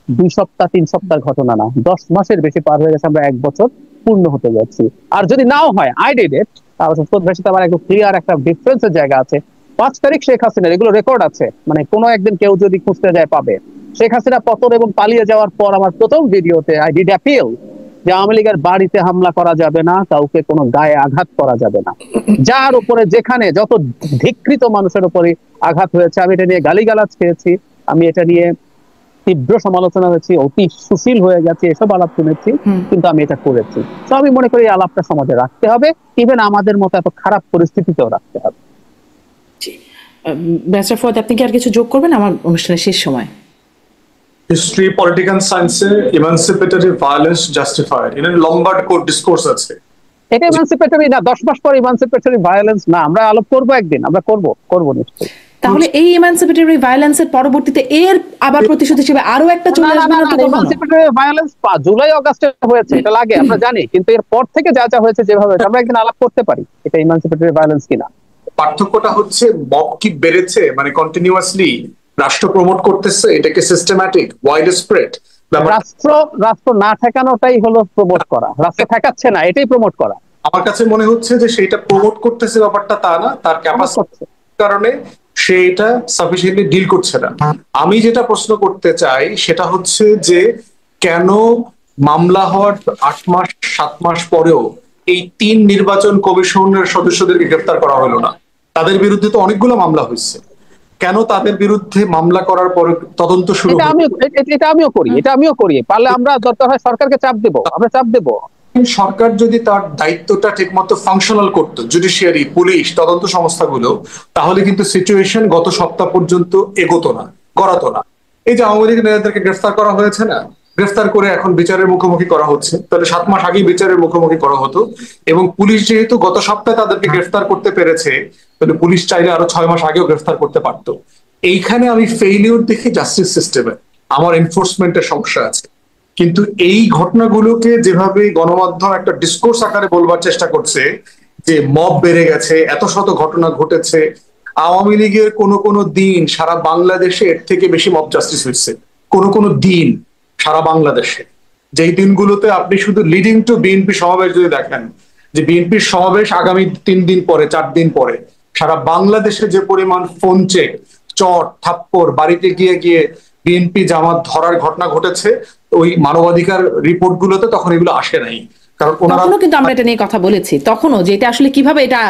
2 সপ্তাহ 3 সপ্তাহের ঘটনা না, 10 মাসের বেশি পার হয়ে গেছে, আমরা 1 বছর পূর্ণ হতে যাচ্ছি। আর যদি নাও হয় আই ডিড ইট, তাহলে ভাইয়ের সাথে আমার একটু ক্লিয়ার একটা ডিফারেন্সের জায়গা আছে। 5 তারিখ শেখ হাসিনার, এগুলো রেকর্ড আছে, মানে কোনো একদিন কেউ যদি খুঁজতে যায় পাবে। শেখ হাসিনা পতন এবং পালিয়ে যাওয়ার পর আমার প্রথম ভিডিওতে আই ডিড অ্যাপিল যে আওয়ামী লীগের বাড়িতে হামলা করা যাবে না, কাউকে কোনো গায়ে আঘাত করা যাবে না। যার উপরে যেখানে যত ধিকৃত মানুষের উপরে আঘাত হয়েছে, আমি এটা নিয়ে গালিগালাজ খেয়েছি, আমি এটা নিয়ে তীব্র সমালোচনা হয়েছি, অতি সুশীল হয়ে গেছে, এসব আলাপ শুনেছি, কিন্তু আমি এটা করেছি। তো আমি মনে করি এই আলাপটা সমাজে রাখতে হবে, ইভেন আমাদের মতো এত খারাপ পরিস্থিতিতেও রাখতে হবে। ব্যারিস্টার ফুয়াদ, আপনি কি আর কিছু যোগ করবেন? আমার অনুষ্ঠানের শেষ সময়। হিস্ট্রি, পলিটিক্যাল সায়েন্সে ইমানসিপেটরি ভায়োলেন্স জাস্টিফাইড, এর লম্বা ডিসকোর্স আছে। এটা ইমানসিপেটরি না, 10 মাস পর ইমানসিপেটরি ভায়োলেন্স না, আমরা আলোপ করবো একদিন, আমরা করবো নিশ্চয়ই। তাহলে এই ইমানসিপেটরি ভায়োলেন্সের পরবর্তীতে এর আবার প্রতিশোধ হিসেবে আরো একটা চলে আসবে না তো? ইমানসিপেটরি ভায়োলেন্স জুলাই আগস্টে হয়েছে, এটা লাগে আমরা জানি, কিন্তু এর পর থেকে যা যা হয়েছে যেভাবে, আমরা একদিন আলাপ করতে পারি এটা ইমানসিপেটরি ভায়োলেন্স কিনা। পার্থক্যটা হচ্ছে মব কি বেড়েছে, মানে কন্টিনিউয়াসলি রাষ্ট্র প্রমোট করতেছে, এটাকে সিস্টেম্যাটিক ওয়াইড স্প্রেড। রাষ্ট্র না ঠেকানোটাই হলো প্রমোট করা, রাষ্ট্র ঠেকাচ্ছে না এটাই প্রমোট করা। আমার কাছে মনে হচ্ছে যে সেইটা প্রমোট করতেছে ব্যাপারটা তা না, তার ক্যাপাসিটির কারণে সেইটা সাফিসিয়েন্টলি ডিল করছে না। আমি যেটা প্রশ্ন করতে চাই সেটা হচ্ছে যে কেন মামলা হওয়ার 8 মাস 7 মাস পরেও এই 3 নির্বাচন কমিশনের সদস্যদেরকে গ্রেফতার করা হলো না? তাদের বিরুদ্ধে তো অনেকগুলো মামলা হয়েছে, কেন তাদের বিরুদ্ধে মামলা করার পরে তদন্ত শুরু? এটা আমিও করি, পারলে আমরা দরকার হয় সরকারকে চাপ দেব, আমরা চাপ দেব। সরকার যদি তার দায়িত্বটা ঠিকমতো ফাংশনাল করতো, জুডিশিয়ারি, পুলিশ, তদন্ত সংস্থাগুলো, তাহলে কিন্তু সিচুয়েশন গত সপ্তাহ পর্যন্ত এগোতো না, গড়াতো না। এই যে আওয়ামী লীগ নেতাদেরকে গ্রেফতার করা হয়েছে না, গ্রেফতার করে এখন বিচারের মুখোমুখি করা হচ্ছে, তাহলে 7 মাস আগেই বিচারের মুখোমুখি করা হতো। এবং পুলিশ যেহেতু গত সপ্তাহে তাদেরকে গ্রেফতার করতে পেরেছে, তাহলে পুলিশ চাইলে আরো 6 মাস আগেও গ্রেফতার করতে পারতো। এইখানে আমি ফেইলিউর দেখি জাস্টিস সিস্টেমে, আমার এনফোর্সমেন্টের সমস্যা আছে। কিন্তু এই ঘটনাগুলোকে যেভাবে গণমাধ্যম একটা ডিসকোর্স আকারে বলবার চেষ্টা করছে যে মব বেড়ে গেছে, এত শত ঘটনা ঘটেছে, আওয়ামী লীগের কোনো দিন সারা বাংলাদেশে এর থেকে বেশি মব জাস্টিস হয়েছে। কোনো দিন সারা বাংলাদেশে, যেই দিনগুলোতে আপনি শুধু লিডিং টু বিএনপি সমাবেশ যদি দেখেন, যে বিএনপির সমাবেশ আগামী 3 দিন পরে 4 দিন পরে সারা বাংলাদেশে যে পরিমাণ ফোন চেক, চট থাপ্পড়, বাড়িতে গিয়ে গিয়ে বিএনপি জামাত ধরার ঘটনা ঘটেছে, ওই মানবাধিকার রিপোর্ট গুলোতে তখন এগুলো আসে নাই। কারণ তখনও কিন্তু আমরা এটা নিয়ে কথা বলেছি, তখনও যে এটা আসলে কিভাবে, এটা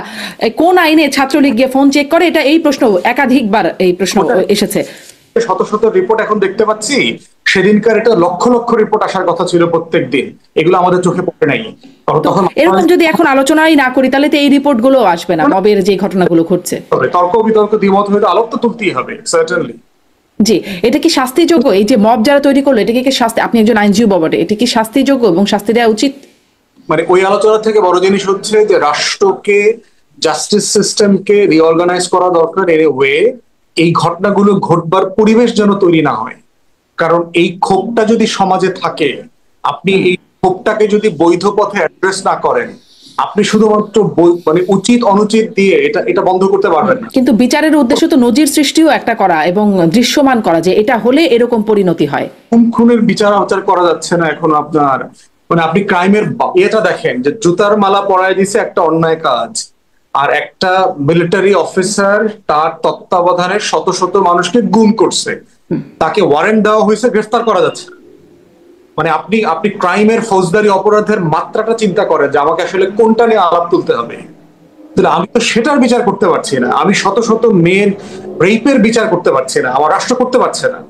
কোন আইনে ছাত্রলীগ গিয়ে ফোন চেক করে, এটা এই প্রশ্ন একাধিকবার এই প্রশ্ন এসেছে। শত শত রিপোর্ট এখন দেখতে পাচ্ছি, সেদিনকার এটা লক্ষ লক্ষ রিপোর্ট আসার কথা ছিল প্রত্যেক দিন, এগুলো আমাদের চোখে পড়ে নাই। তখন এরকম যদি এখন আলোচনাই না করি তাহলে তো এই রিপোর্ট গুলো আসবে না, মবের যে ঘটনাগুলো ঘটছে। তর্ক বিতর্ক দ্বিমত হয়তো আলোক তো তুলতেই হবে, সার্টেনলি। জি, এটা কি শাস্তিযোগ্য? এই যে মব যারা তৈরি করলো, এটা কি শাস্তি? আপনি একজন আইনজীবী বটে, এটা কি শাস্তিযোগ্য এবং শাস্তি দেওয়া উচিত? মানে ওই আলোচনা থেকে বড় জিনিস হচ্ছে যে রাষ্ট্রকে, জাস্টিস সিস্টেমকে রিঅর্গানাইজ করা দরকার এর ওয়ে এই ঘটনাগুলো ঘটবার পরিবেশ যেন তৈরি না হয়। কারণ এই ক্ষোভটা যদি সমাজে থাকে, আপনি এই ক্ষোভটাকে যদি বৈধ পথে অ্যাড্রেস না করেন, আপনি শুধুমাত্র মানে উচিত অনুচিত দিয়ে এটা বন্ধ করতে পারবেন না। কিন্তু বিচারের উদ্দেশ্য তো নজির সৃষ্টিও একটা করা এবং দৃশ্যমান করা, যে এটা হলে এরকম পরিণতি হয়। খুনের বিচার আচার করা যাচ্ছে না এখন। আপনার মানে আপনি ক্রাইমের এটা দেখেন যে জুতার মালা পরায় দিছে একটা অন্যায় কাজ, আর একটা মিলিটারি অফিসার তার তত্ত্বাবধানে শত শত মানুষকে গুম করছে, তাকে ওয়ারেন্ট দেওয়া হয়েছে, গ্রেফতার করা যাচ্ছে। মানে আপনি ক্রাইমের ফৌজদারি অপরাধের মাত্রাটা চিন্তা করেন যে আমাকে আসলে কোনটা নিয়ে আলাপ তুলতে হবে। তাহলে আমি তো সেটার বিচার করতে পারছি না, আমি শত শত মেয়ের রেপের বিচার করতে পারছি না, আমার রাষ্ট্র করতে পারছে না।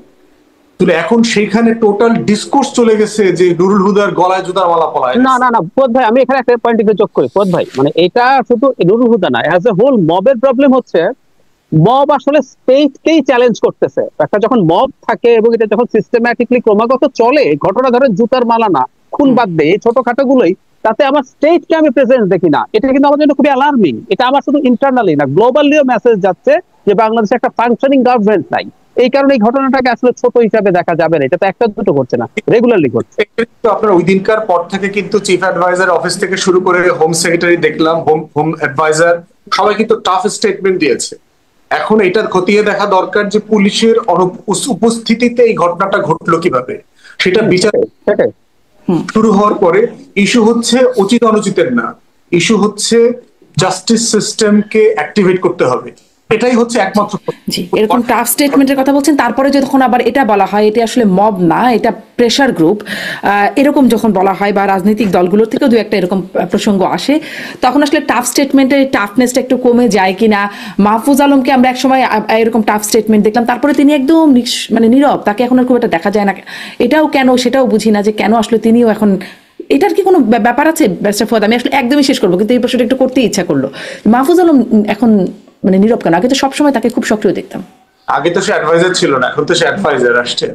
তাহলে এখন সেইখানে টোটাল ডিসকোর্স চলে গেছে যে নুরুল হুদার গলায় জুতার মালা পলায়। না ফুয়াদ ভাই, আমি এখানে একটা পয়েন্ট যোগ করি। ফুয়াদ ভাই, মানে এটা শুধু নুরুল হুদা না, অ্যাজ এ হোল মবের প্রবলেম হচ্ছে মব আসলে স্টেটকেই চ্যালেঞ্জ করতেছে। একটা যখন মব থাকে এবং এটা যখন সিস্টেম্যাটিকলি ক্রমাগত চলে, ঘটনা ধরেন জুতার মালা না, খুন বাদ দেয়, এই ছোটখাটো গুলোই, তাতে আমার স্টেটকে আমি প্রেজেন্স দেখি না। এটা কিন্তু আমার জন্য খুবই অ্যালার্মিং। এটা আমার শুধু ইন্টারনালি না, গ্লোবালিও মেসেজ যাচ্ছে যে বাংলাদেশে একটা ফাংশনিং গভর্নমেন্ট নাই। এই কারণে এই ঘটনাটাকে আসলে ছোট হিসাবে দেখা যাবে না, এটা তো একটা দুটো করছে না, রেগুলারলি করছে। আপনার ওই দিনকার পর থেকে কিন্তু চিফ অ্যাডভাইজার অফিস থেকে শুরু করে হোম সেক্রেটারি দেখলাম, হোম অ্যাডভাইজার সবাই কিন্তু টাফ স্টেটমেন্ট দিয়েছে। এখন এটা খতিয়ে দেখা দরকার যে পুলিশের উপস্থিতিতে এই ঘটনাটা ঘটলো কিভাবে। সেটা বিচার সেটাই শুরু হওয়ার পরে ইস্যু হচ্ছে উচিত অনুচিতের না, ইস্যু হচ্ছে জাস্টিস সিস্টেমকে অ্যাক্টিভেট করতে হবে, এটাই হচ্ছে একমাত্র। জি, এরকম টাফ স্টেটমেন্টের কথা বলছেন, তারপরে যখন আবার এটা বলা হয় এটা আসলে মব না, এটা প্রেশার গ্রুপ, এরকম যখন বলা হয় বা রাজনৈতিক দলগুলোর থেকেও দু একটা এরকম প্রসঙ্গ আসে, তখন আসলে টাফ স্টেটমেন্টের টাফনেসটা একটু কমে যায় কিনা। মাহফুজ আলমকে আমরা একসময় এরকম টাফ স্টেটমেন্ট দেখলাম, তারপরে তিনি একদম মানে নীরব, তাকে এখন আর খুব একটা দেখা যায় না। এটাও কেন সেটাও বুঝি না যে কেন আসলে তিনিও এখন, এটার কি কোনো ব্যাপার আছে ব্যারিস্টার ফুয়াদ? আমি আসলে একদমই শেষ করবো, কিন্তু এই প্রশ্নটা একটু করতে ইচ্ছা করলো। মাহফুজ আলম এখন মানে নীরব কেন? আগে তো সবসময় তাকে খুব সক্রিয় দেখতাম। আগে তো সে অ্যাডভাইজার ছিল না, এখন তো সে অ্যাডভাইজার আসছে,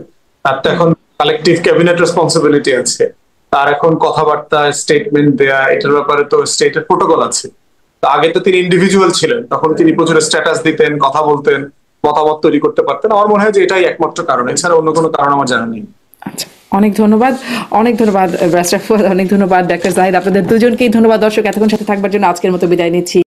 তার তো এখন কালেকটিভ ক্যাবিনেট রেসপন্সিবিলিটি আছে, তার এখন কথাবার্তা স্টেটমেন্ট দেয়া এটার ব্যাপারে তো স্টেটের প্রোটোকল আছে। তো আগে তো তিনি ইন্ডিভিজুয়াল ছিলেন, তখন তিনি প্রচুর স্ট্যাটাস দিতেন, কথা বলতেন, মতামত তৈরি করতে পারতেন। আমার মনে হয় যে এটাই একমাত্র কারণ, এছাড়া অন্য কোনো কারণ আমার জানা নেই। আচ্ছা, অনেক ধন্যবাদ, অনেক ধন্যবাদ ব্যারিস্টার ফুয়াদ, অনেক ধন্যবাদ ডাক্তার জাহিদ, আপনাদের দুজনকেই ধন্যবাদ। দর্শক এতক্ষণ সাথে থাকবার জন্য আজকের মতো বিদায় নিচ্ছি।